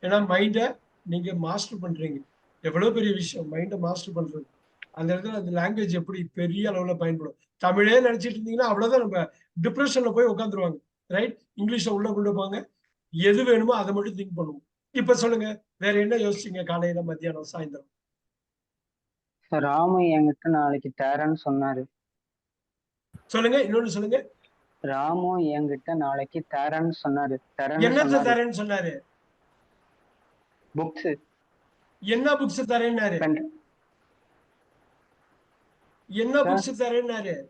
ஏன்னா மைண்ட நீங்க மாஸ்டர் பண்றீங்க. எவ்வளவு பெரிய விஷயம் மைண்ட மாஸ்டர் பண்றது. அந்த இடத்துல அந்த லாங்குவேஜ் எப்படி பெரிய அளவுல பயன்படும். தமிழே நினைச்சிட்டு இருந்தீங்கன்னா அவ்வளவுதான், நம்ம டிப்ரெஷன்ல போய் உட்காந்துருவாங்க. ரைட்? இங்கிலீஷ்ல உள்ள கொண்டு போவாங்க. எது வேணுமோ அதை மட்டும் திங்க் பண்ணுவோம். இப்ப சொல்லுங்க, வேற என்ன யோசிச்சீங்க காலையில, மத்தியானம், சாயந்தரம்? ராமு என்கிட்ட நாளைக்கு தரேன்னு சொன்னாரு. சொல்லுங்க, இன்னொன்னு சொல்லுங்க. ராமு என்கிட்ட நாளைக்கு தரேன்னு சொன்னாரு. என்னத்த தரேன்னு சொன்னாரு? புக்ஸ். என்ன புக்ஸ் தரேன்னாரு? என்ன புக்ஸ் தரேன்னாரு?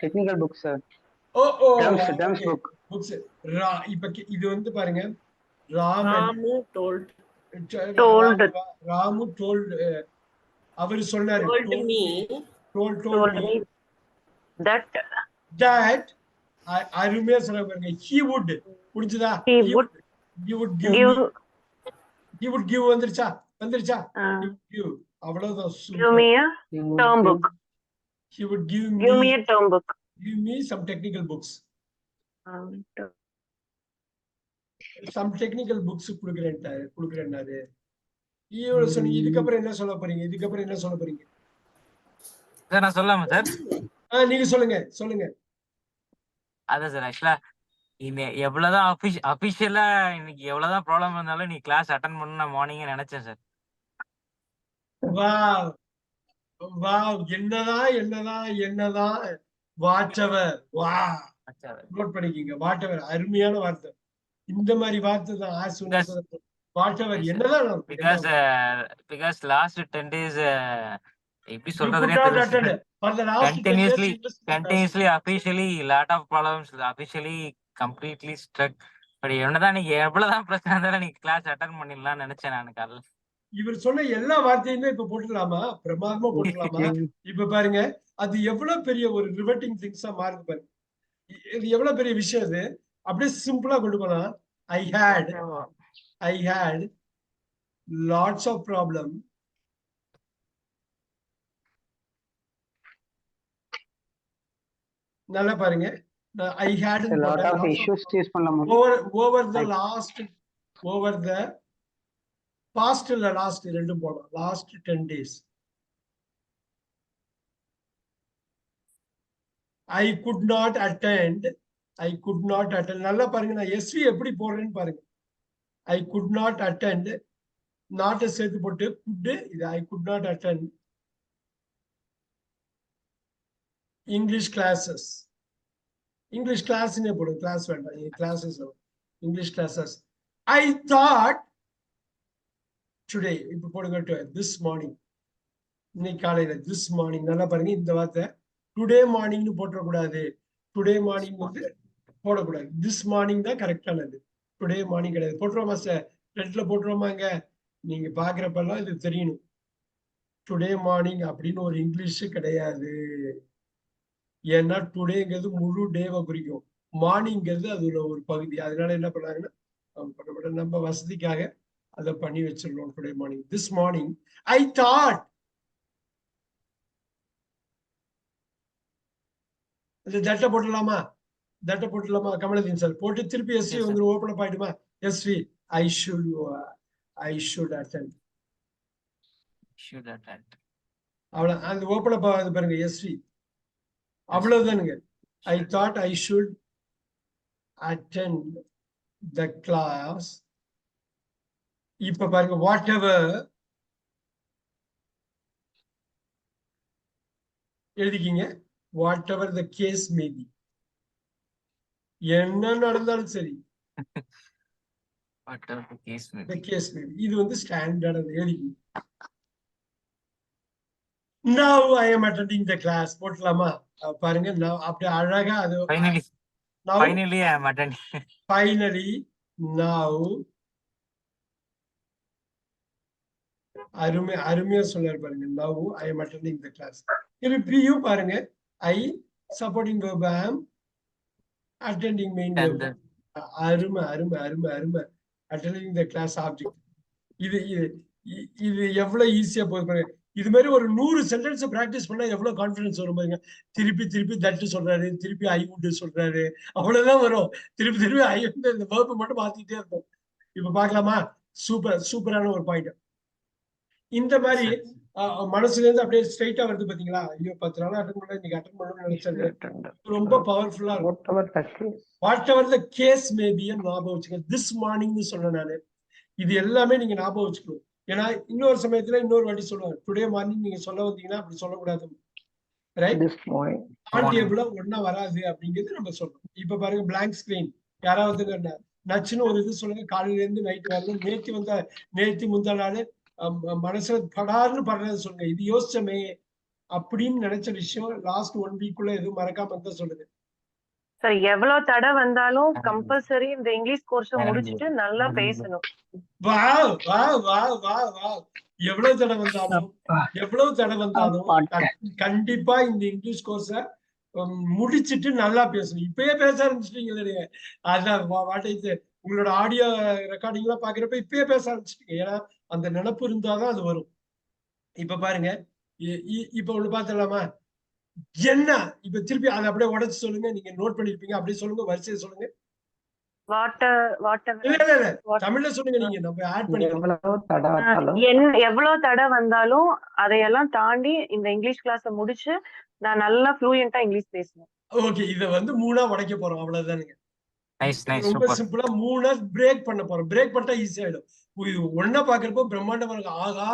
Technical books sir. ஓ ஓ டர்ம்ஸ் புக். புக்ஸ். இப்ப இது வந்து பாருங்க, ராமு told அவர் சொன்னாரு, Told me. told me that அருமையா சொல்ல பாருங்க. he would புரிஞ்சுதா? he would give வந்துருச்சா? give. அவ்வளவுதான். give me a term book. He would give me a term book. Give me some technical books. Some technical books குடுக்குறேன்னாரு. இவ்வளவு சொன்னீங்க. இதுக்கப்புறம் என்ன சொல்ல போறீங்க? சார் நான் சொல்லாமா சார்? நீங்க சொல்லுங்க. அதான் சார், ஆக்சுவலா எவ்வளவுதான் அபிஷியலா இன்னைக்கு எவ்வளவுதான் ப்ராப்ளம் இருந்தாலும் நீ கிளாஸ் அட்டன் பண்ண நான் மார்னிங் நினைச்சேன் சார். என்னதான் வாட்டவர். நோட் பண்ணிக்கீங்க. வாட்டவர் அருமையான வார்த்தை. இந்த மாதிரி வார்த்தை தான் வாட்டவர். என்னதான் because last 10 days எப்படி சொல்றதுனே தெரியல. continuously officially lot of problems, officially completely struck. But என்னதான் நீங்க எவ்வளவுதான் பிரச்சனை இருந்தாலும் நீங்க கிளாஸ் அட்டன் பண்ணிடலாம்னு நினைச்சேன் நான் காலைல. இவர் சொன்ன எல்லா வார்த்தையுமே இப்ப போட்டுடலாமா? பிரமாதமா போட்டுடலாமா? இப்ப பாருங்க, அது எவ்வளவு பெரிய ஒரு ரிவர்ட்டிங் திங்ஸா மாறுது பாருங்க. இது எவ்வளவு பெரிய விஷயம். அது அப்படியே சிம்பிளா கொண்டு போனா, I had lots of problem. நல்லா பாருங்க. I had a lot of issues use பண்ணலாம். over the past இல்ல last ரெண்டும் போடலாம். last 10 days I could not attend. நல்லா பாருங்க, நான் SV எப்படி போடுறேன்னு பாருங்க. I could not attend, not சேர்த்து போட்டு could, இது I could not attend English classes. English class னே போடுங்க. கிளாஸ் வேண்டாம், classes. English classes. I thought today. இப்ப போடுங்க this morning. இன்னைக்கு காலையில this morning. நல்லா பாருங்க, இந்த வார்த்தை டுடே மார்னிங்னு போட்டக்கூடாது. டுடே மார்னிங் வந்து போடக்கூடாது. this morning தான் கரெக்டானது. டுடே மார்னிங் கிடையாது. போட்டுருவோமா சார்? ரெட்ல போட்டுருவோமாங்க? நீங்க பாக்குறப்பெல்லாம் இது தெரியணும். டுடே மார்னிங் அப்படின்னு ஒரு இங்கிலீஷ் கிடையாது. ஏன்னா டுடேங்கிறது முழு டேவை குறிக்கும். மார்னிங்கிறது அதுல ஒரு பகுதி. அதனால என்ன பண்ணாங்கன்னா நம்ம வசதிக்காக அதை பண்ணி வச்சிடணும். Today morning, this morning I thought. தட்டை போட்டுடலாமா? கமலதீன் சார் போட்டு திருப்பி எஸ்வி வந்து ஓபன் அப் ஆயிடுமா? S V I should attend. அவ்வளவு அந்த ஓபன் அப் ஆகுது பாருங்க. எஸ்வி அவ்வளவுதானுங்க. I thought I should attend the class. இப்ப பாருங்க whatever எழுதிக்கிங்க, whatever the case may be. என்ன நடந்தாலும் சரி, whatever the case may the be. case may be. இது வந்து ஸ்டாண்டர்ட் எழுதிக்கிங்க. Now I am attending the class. போட்டலாமா? பாருங்க now அப்படியே அழகா அது now Finally I am attending. finally now அருமையா சொன்னாரு பாருங்க. Now I am attending the class. திருப்பியும் பாருங்க I supporting verb am attending main verb. அருமை attending the class object. இது எவ்வளவு ஈஸியா போகுது பாருங்க. இது மாதிரி ஒரு 100 சென்டென்ஸ் பிராக்டிஸ் பண்ணா எவ்வளவு கான்பிடன்ஸ் வரும் பாருங்க. திருப்பி தட்டு சொல்றாரு, திருப்பி ஐ வுட் சொல்றாரு, அவ்வளவுதான் வரும். திருப்பி ஐ வந்து இந்த வேர்ப் மட்டும் மாத்திட்டே இருக்கும். இப்ப பாக்கலாமா? சூப்பரான ஒரு பாயிண்ட். இந்த மாதிரி மனசுல இருந்து அப்படியே ஸ்ட்ரைட்டா வருது பாத்தீங்களா? ஐயோ 10 நாள் அட்டன் பண்ண, இன்னைக்கு அட்டன் பண்ணணும்னு நினைச்சது ரொம்ப பவர்ஃபுல்லா இருக்கும். whatever the case may be ஞாபகம் வச்சுக்க. this morning சொன்னேன் நானு. இது எல்லாமே நீங்க ஞாபகம் வச்சுக்கணும். ஏன்னா இன்னொரு சமயத்துல இன்னொரு வாட்டி சொல்லுவாங்க, டுடே மார்னிங் நீங்க சொல்ல வந்தீங்கன்னா அப்படி சொல்லக்கூடாது. ரைட்? டேபிளா ஒன்னா வராது அப்படிங்கிறது நம்ம சொல்லணும். இப்ப பாருங்க blank screen. யாராவது நச்சுன்னு ஒரு இது சொல்லுங்க. காலையில இருந்து நைட் வரணும், நேத்தி முந்தா நாள் மனசுல படார்னு படுறது சொல்லுங்க. இது யோசிச்சமே அப்படின்னு நினைச்ச விஷயம் லாஸ்ட் 1 வீக்குள்ள எதுவும் மறக்காம இருந்தா சொல்லுங்க. சார் எவ்வளவு தடை வந்தாலும் கம்பல்சரி இந்த இங்கிலீஷ் கோர்ஸ் முடிச்சிட்டு நல்லா பேசணும். எவ்வளவு தடை வந்தாலும் கண்டிப்பா இந்த இங்கிலீஷ் கோர்ஸ முடிச்சிட்டு நல்லா பேசணும். இப்பயே பேச ஆரம்பிச்சிட்டீங்க. அதான் உங்களோட ஆடியோ ரெக்கார்டிங் எல்லாம் பாக்குறப்ப இப்பயே பேச ஆரம்பிச்சிட்டீங்க. ஏன்னா அந்த நினைப்பு இருந்தாதான் அது வரும். இப்ப பாருங்க, இப்ப ஒண்ணு பாத்துடலாமா? என்ன இப்ப திருப்பி அதை அப்படியே உடைச்சு சொல்லுங்க. நீங்க நோட் பண்ணிருப்பீங்க, அப்படியே சொல்லுங்க, வரிசையை சொல்லுங்க. தமிழ்ல சொல்லுங்க. நீங்க நம்ம ஆட் பண்ணிக்கலாம். எவ்வளவு தடை வந்தாலும் அதையெல்லாம் தாண்டி இந்த இங்கிலீஷ் கிளாஸ் முடிச்சு நான் நல்லா ஃப்ளூயண்டா இங்கிலீஷ் பேசணும். ஓகே, இத வந்து 3ஆ உடைக்க போறோம். அவ்வளவுதானுங்க. ரொம்ப Super. சிம்பிளா 3ஆ பிரேக் பண்ண போறோம். பிரேக் பண்ணிட்டா ஈஸியா ஆயிடும். இது ஒன்னா பாக்குறப்போ பிரம்மாண்டமா இருக்கு. ஆகா,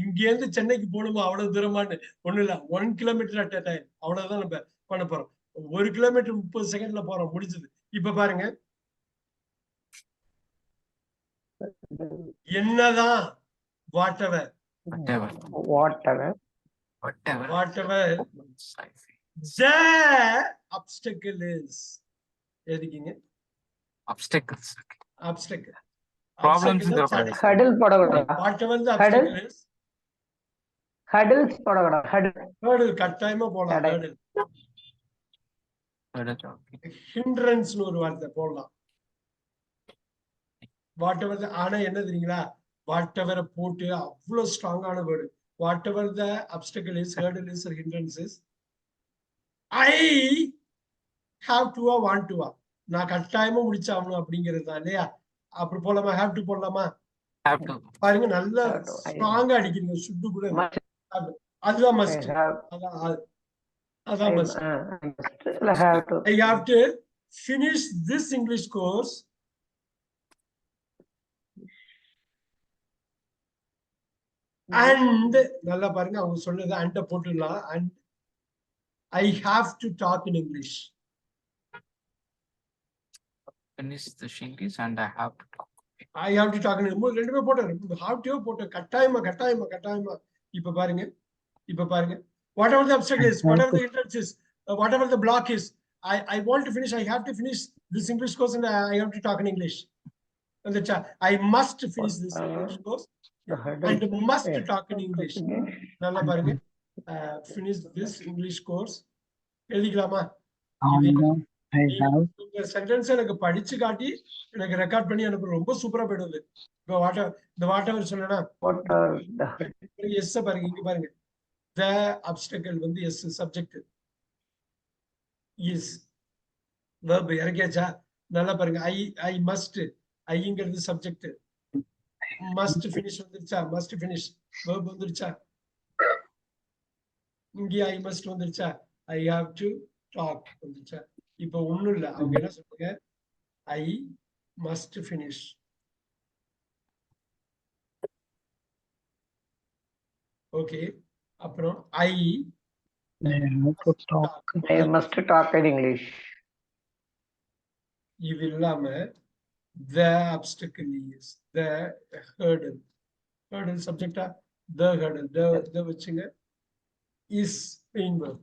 இங்க இருந்து சென்னைக்கு போகணுமா அவ்வளவு தூரமான்னு. ஒண்ணு இல்ல, 1 கிலோமீட்டர் அட் a time. அவ்வளவுதான் நம்ம பண்ண போறோம். 1 கிலோமீட்டர் 30 செகண்ட்ல போறோம், முடிஞ்சது. இப்ப பாருங்க, என்னதான் whatever the obstacle is. எதுக்குங்க obstacles? problems ஹடில் போடக்கூடாது. whatever the obstacle is. Hurdles போடக்கூடாது. ஹடில் கட்டாயமா போடலாம். hindrance ஒரு வார்த்தை போடலாம். whatever the, ஆனா என்ன தெரியுங்களா, whatever போட்டு அவ்வளவு ஸ்ட்ராங்கான word. whatever the obstacle is, hurdle is or hindrance is, I have to want to நான் கட்டாயமா முடிச்சாகணும் அப்படிங்கிறது தான் இல்லையா? அப்படி போலாமா? have to போடலாமா? பாருங்க, நல்லா ஸ்ட்ராங்கா அடிக்கிறீங்க. சுட்டு கூட அதுதான் மஸ்ட். அதான் must. I have to finish this English course and நல்லா பாருங்க, அவங்க சொன்னது and போட்டுடலாம். and I have to talk in English. Finish the English and I have to talk. I have to talk in English. ரெண்டுமே போட்டு have to போட்டு கட்டாயமா. இப்ப பாருங்க whatever the obstacle is, whatever the hindrance is, whatever the block is, I want to finish. I have to finish this English course and I have to talk in English. And I must finish this English course and must talk in English. நல்லா பாருங்க, finish this English course. எழுதிக்கலாமா? இந்த sentence எனக்கு படிச்சு காட்டி எனக்கு record பண்ணி அனுப்புற ரொம்ப சூப்பரா போயிடுது. இந்த whatever சொன்னா எஸ் பாருங்க, இங்க பாருங்க, the obstacle வந்து எஸ், சப்ஜெக்ட் இஸ், verb இறக்கியாச்சா? நல்லா பாருங்க, I must, ஐங்கிறது சப்ஜெக்ட், must finish வந்துருச்சா? must finish verb வந்துருச்சா? இங்க I must வந்துருச்சா? I have to talk வந்துருச்சா? இப்ப ஒண்ணும் இல்ல, அவங்க என்ன சொல்றாங்க, I must finish. Okay. அப்புறம் I I must talk in English. இது இல்லாம the obstacle is the hurdle. Hurdle subject the hurdle. The வச்சுங்க is main verb.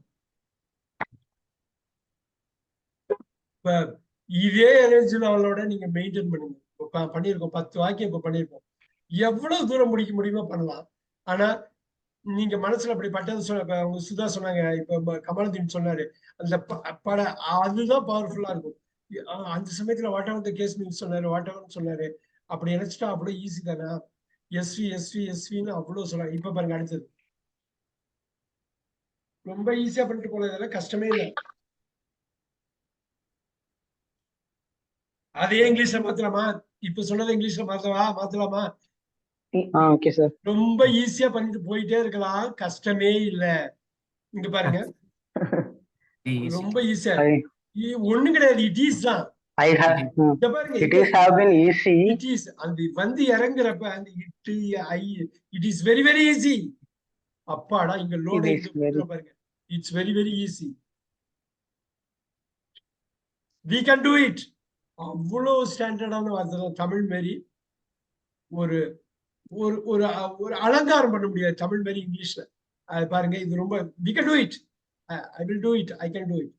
இதே எனர்ஜி லெவலோட நீங்க மெயின்டைன் பண்ணுங்க. பண்ணிருக்கோம் 10 வாக்கியம் இப்ப பண்ணிருக்கோம். எவ்வளவு தூரம் முடிக்க முடியுமோ பண்ணலாம். ஆனா நீங்க மனசுல அப்படி பட்டது அவங்க சுதா சொன்னாங்க, இப்ப கமலதீன் சொன்னாரு, அந்த பட அதுதான் பவர்ஃபுல்லா இருக்கும். அந்த சமயத்துல வாட் எவர் த கேஸ் நீங்க சொன்னாரு, வாட் எவர் சொன்னாரு, அப்படி நினைச்சிட்டா அவ்வளவு ஈஸி தானே. எஸ்வின்னு அவ்வளவு சொன்னாங்க. இப்ப பாருங்க அடுத்தது ரொம்ப ஈஸியா பண்ணிட்டு போல, இதெல்லாம் கஷ்டமே இல்லை. அதே இங்கிலீஷ்ல மாத்தலாமா? இப்ப சொன்னதை இங்கிலீஷ்ல மாத்தலாமா? Okay sir. ரொம்ப ஈஸியா பண்ணிட்டு போயிட்டே இருக்கலாம், கஷ்டமே இல்ல. இங்க பாருங்க ரொம்ப ஈஸியா ஒண்ணு கிடையாது. இட் இஸ் தான். பாருங்க It is have been easy. It is அந்த வந்து இறங்குறப்ப அந்த it is very very easy. அப்பாடா இங்க லோட பாருங்க. It's very very easy. we can do it. அவ்வளவு ஸ்டாண்டர்டான வார்த்தை தமிழ் மாரி ஒரு ஒரு ஒரு ஒரு அலங்காரம் பண்ண முடியாது தமிழ் மாரி இங்கிலீஷ்ல. அது பாருங்க இது ரொம்ப we can do it. I will do it. I can do it.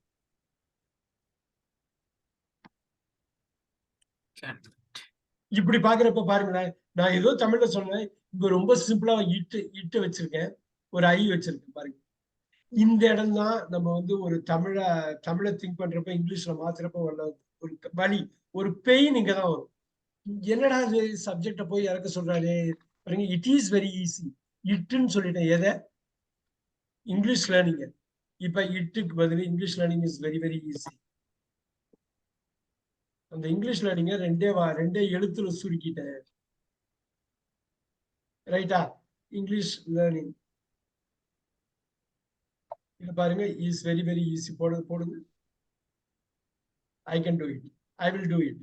இப்படி பாக்குறப்ப பாருங்களேன், நான் ஏதோ தமிழ்ல சொன்னேன், இங்க ரொம்ப சிம்பிளா இட்டு வச்சிருக்கேன், ஒரு ஐ வச்சிருக்கேன் பாருங்க. இந்த இடம் தான் நம்ம வந்து ஒரு தமிழை திங்க் பண்றப்ப இங்கிலீஷ்ல மாத்துறப்ப ஒரு வலி, ஒரு பெயின் இங்க தான் வரும். என்னடா இது சப்ஜெக்ட போய் இறக்க சொல்றாரு பாருங்க. It is very easy. இட்டுன்னு சொல்லிட்டேன் எதை? English learning. இப்ப இட்டுக்கு பதில் English learning is very very easy. அந்த இங்கிலீஷ் லேர்னிங்க ரெண்டே எழுத்துல சுருக்கிட்டேன். ரைட்டா? இங்கிலீஷ் லேர்னிங் இது பாருங்க இஸ் வெரி வெரி ஈஸி. போடுங்க. I can do it. I will do it.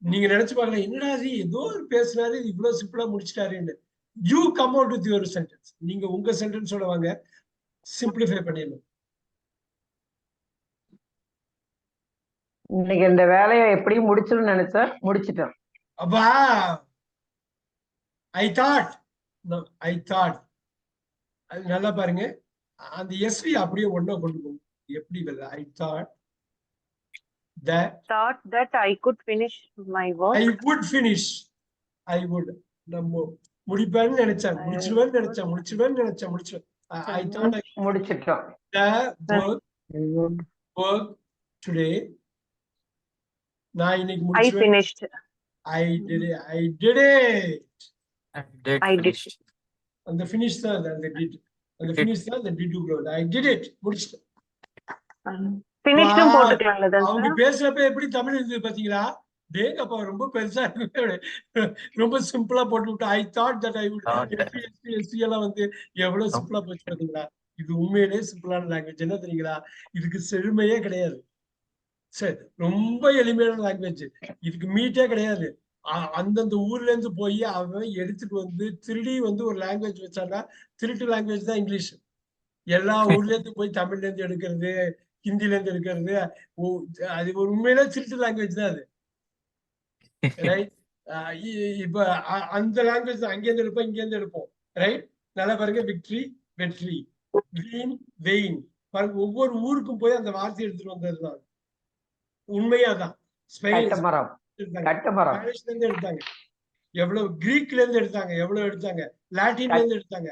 நீங்க நினைச்சு பாக்கலாம், என்னடா அது ஏதோ ஒரு பேசினாரு இவ்வளவு சிம்பிளா முடிச்சிட்டாருன்னு. You come out with your sentence. நீங்க உங்க சென்டென்ஸோட வாங்க, சிம்பிளிஃபை பண்ணிடலாம். இன்னைக்கு இந்த வேலையை எப்படி முடிச்சிடும் நினைச்சா முடிச்சிட்டோம். அப்பா ஐ தாட் அது நல்லா பாருங்க. அந்த எஸ்வி அப்படியே ஒண்ணா கொண்டு போகும். எப்படி I thought that I could finish my work. I would finish. I would. நம்ம முடிப்பேன்னு நினைச்சேன், முடிச்சிடுவேன்னு நினைச்சேன். I thought முடிச்சிட்டோம். the work today. நான் இன்னைக்கு முடிச்சிடுவேன். I finished. I did it. I did. அந்த finish தான் அந்த did. அந்த finish தான் அந்த did க்கு வருது. I did it. முடிச்சிட்டேன். ஃபினிஷ்டும் போட்டுக்கலாம்ல தான் அவங்க பேசுறப்ப எப்படி தமிழ் இருக்கு பாத்தீங்களா? டேங்கப்பா ரொம்ப பெருசா இருக்கு. ரொம்ப சிம்பிளா போட்டு விட்டு ஐ thought that I would SP எல்லாம் வந்து எவ்வளவு சிம்பிளா போச்சு பாத்தீங்களா? இது உண்மையிலேயே சிம்பிளான லாங்குவேஜ். என்ன தெரியுங்களா? இதுக்கு செழுமையே கிடையாது. சரி, ரொம்ப எளிமையான லாங்குவேஜ். இதுக்கு மீட்டே கிடையாது. அந்தந்த ஊர்ல இருந்து போய் அவன் எடுத்துட்டு வந்து திருடி வந்து ஒரு லாங்குவேஜ் வச்சாங்கன்னா திருட்டு லாங்குவேஜ் தான் இங்கிலீஷ். எல்லா ஊர்ல இருந்து போய் தமிழ்ல இருந்து எடுக்கிறது, ஹிந்தில இருந்து எடுக்கிறது, அது ஒரு உண்மையிலே திருட்டு லாங்குவேஜ் தான் அது. ரைட்? இப்ப அந்த லாங்குவேஜ் தான் அங்கேருந்து எடுப்போம், இங்க இருந்து எடுப்போம். ரைட்? நல்லா பாருங்க, விக்டரி, வெற்றி, வீண், வெயின். பாருங்க, ஒவ்வொரு ஊருக்கும் போய் அந்த வார்த்தை எடுத்துட்டு வந்ததுதான் உண்மையாதான். ஸ்பானிஷ்ல இருந்து எடுத்தாங்க, எவ்வளவு கிரீக்ல இருந்து எடுத்தாங்க, எவ்வளவு எடுத்தாங்க, லாட்டின்ல இருந்து எடுத்தாங்க.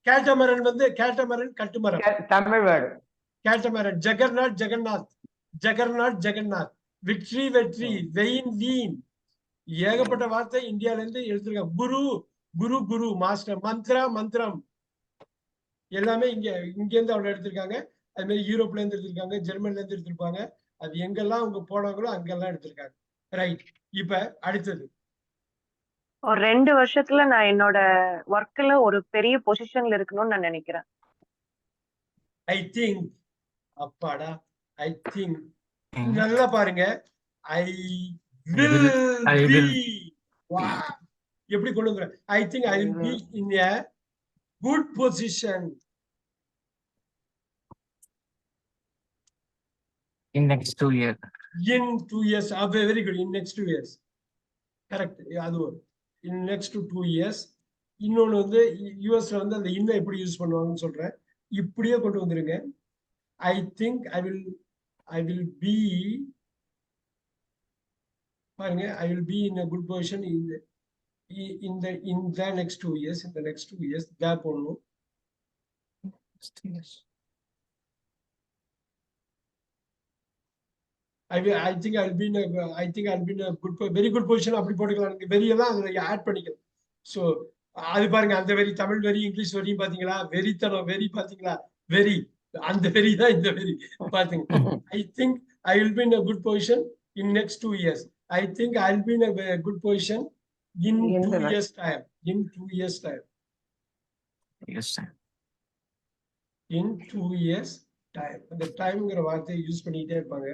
கேட்டமரன் வந்து கேட்டமரன் கட்டுமரம், தமிழ் வேர்டு. கேட்டமரன். ஜெகர்நாத், விக்டரி, வெற்றி, வெயின், வீண். ஏகப்பட்ட வார்த்தை இந்தியால இருந்து எடுத்திருக்காங்க. குரு, மாஸ்டர், மந்திரம் எல்லாமே இங்க இருந்து அவங்க எடுத்திருக்காங்க. அது மாதிரி யூரோப்ல இருந்து எடுத்திருக்காங்க, ஜெர்மன்ல இருந்து எடுத்திருப்பாங்க. அது எங்கெல்லாம் அவங்க போனாங்களோ அங்கெல்லாம் எடுத்திருக்காங்க. ரைட்? இப்ப அடுத்தது ஒரு 2 வருஷத்துல நான் என்னோட ஒர்க்ல ஒரு பெரிய பொசிஷன்ல இருக்கணும்னு நான் நினைக்கிறேன். I think. அப்பாடா, ஐ திங்க். Hmm. நல்லா பாருங்க, I will- will I be. will எப்படி கொண்டு வந்துற? I think I will be in a good position in next 2 years. in 2 years. Very good. In next 2 years. Correct. அது ஒரு in next 2 years. இன்னொன்னு வந்து யூஎஸ்ல வந்து அந்த இன்ன எப்படி யூஸ் பண்ணுவாங்கன்னு சொல்றேன். இப்படியே கொண்டு வந்துருங்க. I think I will be, பாருங்க, I will be in a good position in the next 2 years. In the next 2 years தான் போடணும். Yes. I think I'll be in a very good position. அப்படி போட்டுக்கலாம். நீங்க வெரியெல்லாம் அதுல ஆட் பண்ணிக்கலாம். So அது பாருங்க, அந்த வெரி, தமிழ் வெரி, இங்கிலீஷ் வெரியும் பாத்தீங்களா? வெறித்தனம் வெரி பாத்தீங்களா? வெரி, அந்த வெரி தான் இந்த வெரி பாத்தீங்க. I think I will be in a good position in next 2 years. I think I'll be in a good position in 2 years time. In 2 years time. Yes, sir. In 2 years time. அந்த டைம்ங்கிற வார்த்தையை use பண்ணிட்டே இருப்பாங்க.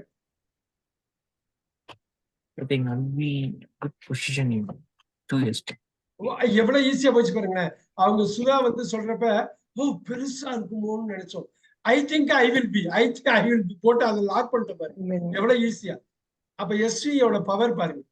I think I'll be in good position in 2 years. எவ்வளவு ஈஸியா போச்சு பாருங்களேன். அவங்க சுதா வந்து சொல்றப்ப ஓ பெருசா இருக்குமோன்னு நினைச்சோம். ஐ திங்க் ஐ வில் பி போட்டு அதை லாக் பண்ணிட்டு பாருங்க எவ்வளவு ஈஸியா. அப்ப எஸ்வியோட பவர் பாருங்க.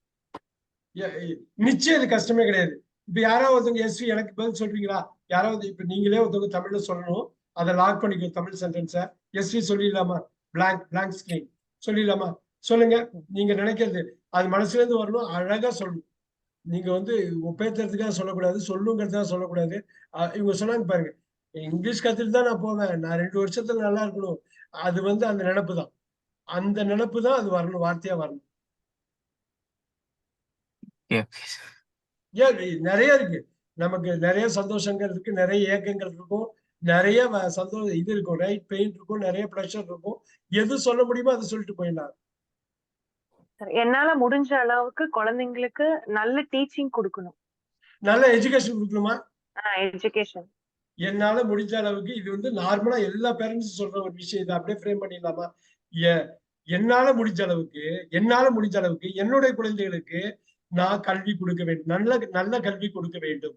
நிச்சயம் இது கஷ்டமே கிடையாது. இப்ப யாராவது ஒருத்தவங்க எஸ்வி எனக்கு பதில் சொல்றீங்களா? யாராவது இப்ப நீங்களே ஒருத்தவங்க தமிழ்ல சொல்லணும், அதை லாக் பண்ணிக்கோ தமிழ் சென்டென்ஸ. எஸ்வி சொல்லிடலாமா? பிளாங்க் ஸ்கிரீன் சொல்லிடலாமா? சொல்லுங்க. நீங்க நினைக்கிறது அது மனசுல இருந்து வரணும், அழகா சொல்லணும். நீங்க வந்து ஒப்பேத்துறதுக்காக சொல்லக்கூடாது, சொல்லுங்கிறதுக்காக சொல்லக்கூடாது. இவங்க சொன்னாங்க பாருங்க, இங்கிலீஷ் கத்துட்டு தான் நான் போவேன், நான் 2 வருஷத்துல நல்லா இருக்கணும். அது வந்து அந்த நினைப்பு தான், அந்த நினைப்பு தான் அது வரணும், வார்த்தையா வரணும். ஏன் நிறைய இருக்கு, நமக்கு நிறைய சந்தோஷங்கள் இருக்கு, நிறைய ஏக்கங்கள் இருக்கும், நிறைய சந்தோஷம் இது இருக்கும், ரைட் பெயின் இருக்கும், நிறைய ப்ரெஷர் இருக்கும். எது சொல்ல முடியுமோ அதை சொல்லிட்டு போயிடலாம். என்னால முடிஞ்ச அளவுக்கு குழந்தைங்களுக்கு நல்ல டீச்சிங் கொடுக்கணும், நல்ல எஜுகேஷன் கொடுக்கணுமா? எஜுகேஷன் என்னால முடிஞ்ச அளவுக்கு, இது வந்து நார்மலா எல்லா பேரண்ட்ஸும் சொல்ற ஒரு விஷயம். இதை அப்படியே ஃப்ரேம் பண்ணிடலாமா? என்னால முடிஞ்ச அளவுக்கு என்னுடைய குழந்தைகளுக்கு நான் கல்வி கொடுக்க வேண்டும், நல்ல கல்வி கொடுக்க வேண்டும்.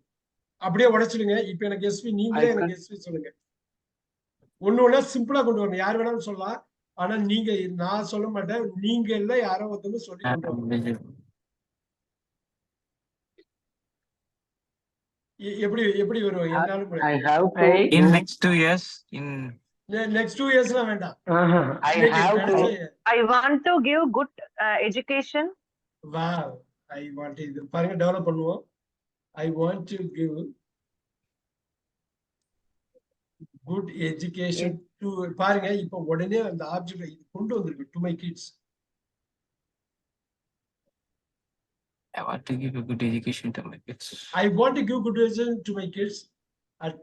அப்படியே உடைச்சிடுங்க. இப்ப எனக்கு எஸ்வி, நீங்களே எனக்கு எஸ்வி சொல்லுங்க. ஒண்ணு சிம்பிளா கொண்டு வரணும். யார் வேணாலும் சொல்லலாம், ஆனா நீங்க, நான் சொல்ல மாட்டேன், நீங்க எல்லாம் யாரோ ஒருத்தவங்க சொல்லி கொண்டு வரணும். எப்படி வரும்? என்னாலும் in next 2 years. In next 2 years வேண்டாம். I want to give good education. Wow, I want இது பாருங்க, டெவலப் பண்ணுவோம். I want to give good education to, பாருங்க இப்ப உடனே அந்த ஆப்ஜெக்ட் இது கொண்டு வந்திருக்கு, to my kids. I want to give a good education to my kids. I want to give good education to my kids at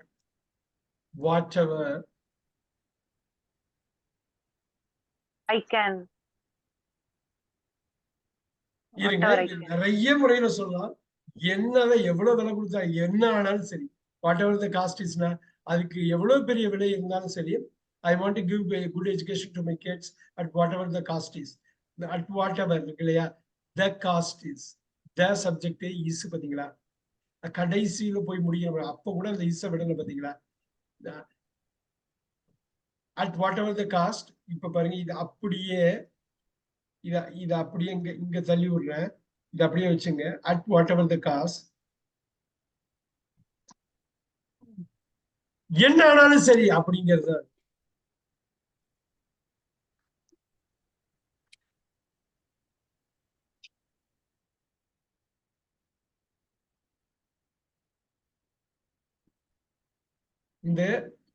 whatever I can. இருங்க, நிறைய முறையில சொல்லலாம். என்னவை எவ்வளவு விலை கொடுத்தா என்ன ஆனாலும் சரி, வாட் எவர் த காஸ்ட் இஸ்னா, அதுக்கு எவ்வளவு பெரிய விலை இருந்தாலும் சரி, ஐ want to give a good education to my kids at whatever the cost is. At whatever இருக்கு இல்லையா, the cost is, the subject is பாத்தீங்களா, கடைசியில போய் முடியும், அப்ப கூட அந்த இஸ் விடல பாத்தீங்களா. at whatever the cost. இப்ப பாருங்க, இது அப்படியே இத அப்படியே இங்க தள்ளி விடுறேன், இது அப்படியே வச்சுங்க. at whatever the cost, என்ன ஆனாலும் சரி அப்படிங்கிறது.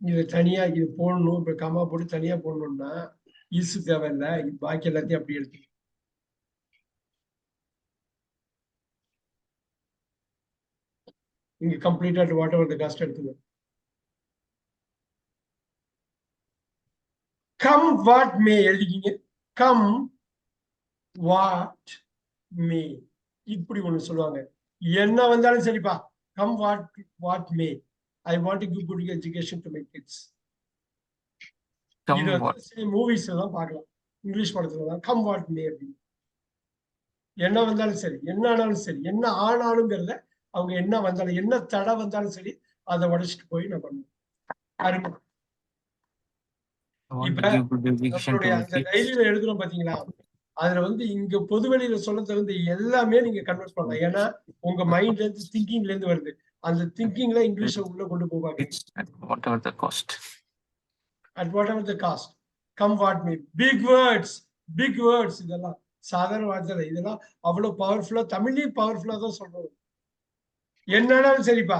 இது தனியா இது போடணும். இப்ப கமா போட்டு தனியா போடணும்னா இஸ் தேவையில்லை, பாக்கி எல்லாத்தையும் அப்படி எடுத்து இங்க கம்ப்ளீட்டா வாட் எவர் த காஸ்ட் எடுத்துக்கணும். கம் வாட் மே எழுதிக்கிங்க. கம் வாட் மே, இப்படி ஒண்ணு சொல்லுவாங்க. என்ன வந்தாலும் சரிப்பா, come what may, I want to give good education to my kids. Come இது what? மூவிஸ் எல்லாம் பார்க்கலாம், இங்கிலீஷ் படத்துல எல்லாம் கம் வாட் மே அப்படின்னு. என்ன வந்தாலும் சரி, என்ன ஆனாலும் சரி, என்ன ஆனாலுங்கிறத அவங்க என்ன வந்தாலும், என்ன தடை வந்தாலும் சரி, அதை உடைச்சிட்டு போய் நான் பண்ணுவேன். அருமை. I want இப்ப to give good education to நம்மளுடைய my அந்த kids. டைரியில எழுதுறோம் பாத்தீங்களா, அதுல வந்து இங்க பொதுவெளியில சொல்ல தகுந்த எல்லாமே நீங்க கன்வெர்ட் பண்ணலாம். ஏன்னா உங்க மைண்ட்ல இருந்து திங்கிங்ல இருந்து வருது. அந்த திங்கிங்ல இங்கிலீஷை உள்ள கொண்டு போவாங்க. It's at whatever the cost. At whatever the cost, come what may. Big words, big words. இதெல்லாம் சாதாரண வார்த்தை, இதெல்லாம் அவ்வளவு பவர்ஃபுல்லா, தமிழ்லயும் பவர்ஃபுல்லா தான் சொல்றோம். என்னன்னாலும் சரிப்பா,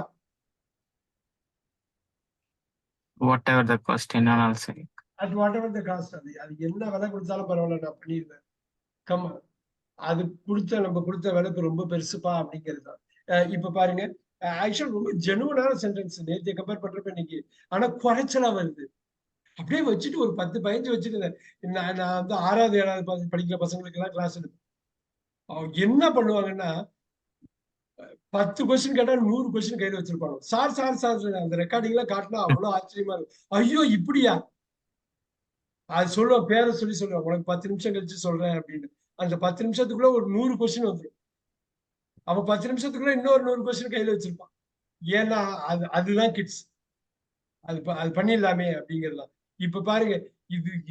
Whatever the cost, என்னன்னாலும் சரி. at whatever the cost. அது என்ன விலை கொடுத்தாலும் பரவாயில்ல, நான் பண்ணிடுவேன். கம், அது நம்ம கொடுத்த விலைப்பு ரொம்ப பெருசுப்பா அப்படிங்கிறது தான். இப்ப பாருங்க, ஆக்சுவல் ரொம்ப ஜெனுவனான சென்டென்ஸ் நேற்று கம்பேர் பண்றப்ப இன்னைக்கு, ஆனா குறைச்சலா வருது. அப்படியே வச்சுட்டு ஒரு 10-15 வச்சுட்டு நான் வந்து 6வது 7வது படிக்கிற பசங்களுக்கு எல்லாம் கிளாஸ் எடுப்பேன். அவங்க என்ன பண்ணுவாங்கன்னா 10 கொஸ்டின் கேட்டா 100 கொஸ்டின் கையில வச்சிருப்பாங்க. சார் சார் சார் அந்த ரெக்கார்டிங் எல்லாம் காட்டினா அவ்வளவு ஆச்சரியமா இருக்கும். ஐயோ இப்படியா, அது சொல்லுவோம், பேரை சொல்லுவேன், உனக்கு 10 நிமிஷம் கழிச்சு சொல்றேன் அப்படின்னு. அந்த 10 நிமிஷத்துக்குள்ள ஒரு 100 கொஸ்டின் வந்துடும். அவன் 10 நிமிஷத்துக்குள்ள இன்னொரு 100 கொஸ்டின் கையில வச்சிருப்பான். ஏன்னா அதுதான் கிட்ஸ். அது பண்ணிடலாமே அப்படிங்கிறதுலாம். இப்ப பாருங்க,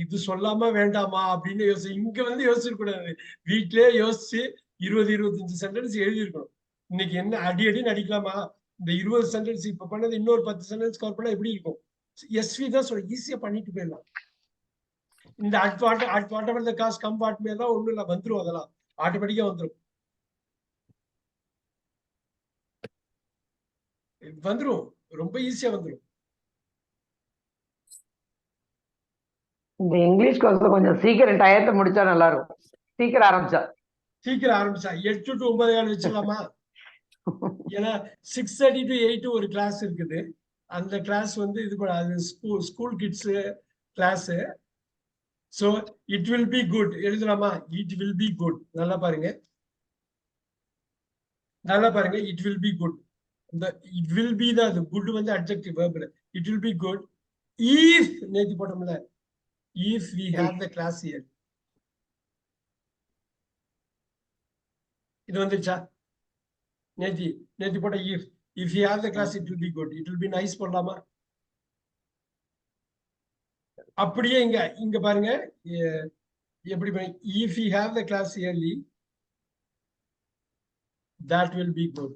இது சொல்லாம வேண்டாமா அப்படின்னு இங்க வந்து யோசிக்க கூடாது. வீட்லயே யோசிச்சு 20-25 சென்டென்ஸ் எழுதியிருக்கணும். இன்னைக்கு என்ன அடின்னு அடிக்கலாமா, இந்த 20 சென்டென்ஸ் இப்ப பண்ணது இன்னொரு 10 சென்டென்ஸ் கவர் பண்ணா எப்படி இருக்கும்? எஸ்வி தான் சொல்ல, ஈஸியா பண்ணிட்டு போயிடலாம். இந்த at what the cost, come what may எல்லாம் ஒண்ணும் இல்ல, வந்துரும். அதெல்லாம் ஆட்டோமேட்டிக்கா வந்துரும். ரொம்ப ஈஸியா வந்துரும். இந்த இங்கிலீஷ் கோர்ஸ் கொஞ்சம் சீக்கிரம் டயத்தை முடிச்சா நல்லா இருக்கும். சீக்கிரம் ஆரம்பிச்சா 8 to 9 வச்சிடலாமா? ஏன்னா 6:30 to 8 ஒரு கிளாஸ் இருக்குது. அந்த கிளாஸ் வந்து இது அது school kids class. So it will be good எழுதலாமா? It will be good. நல்லா பாருங்க, இட் வில் பி குட். இந்த இட் வில் பி தான், குட் வந்து அட்ஜெக்டிவ் வெர்ப்ல. It will be good if நேத்தி போட்டோம்ல, if we have the class here. இது வந்துச்சா? நேத்தி போட்ட if we have the class it will be good, it will be nice போடலாமா? அப்படியே இங்க பாருங்க, எப்படி if we have the class early that will be good.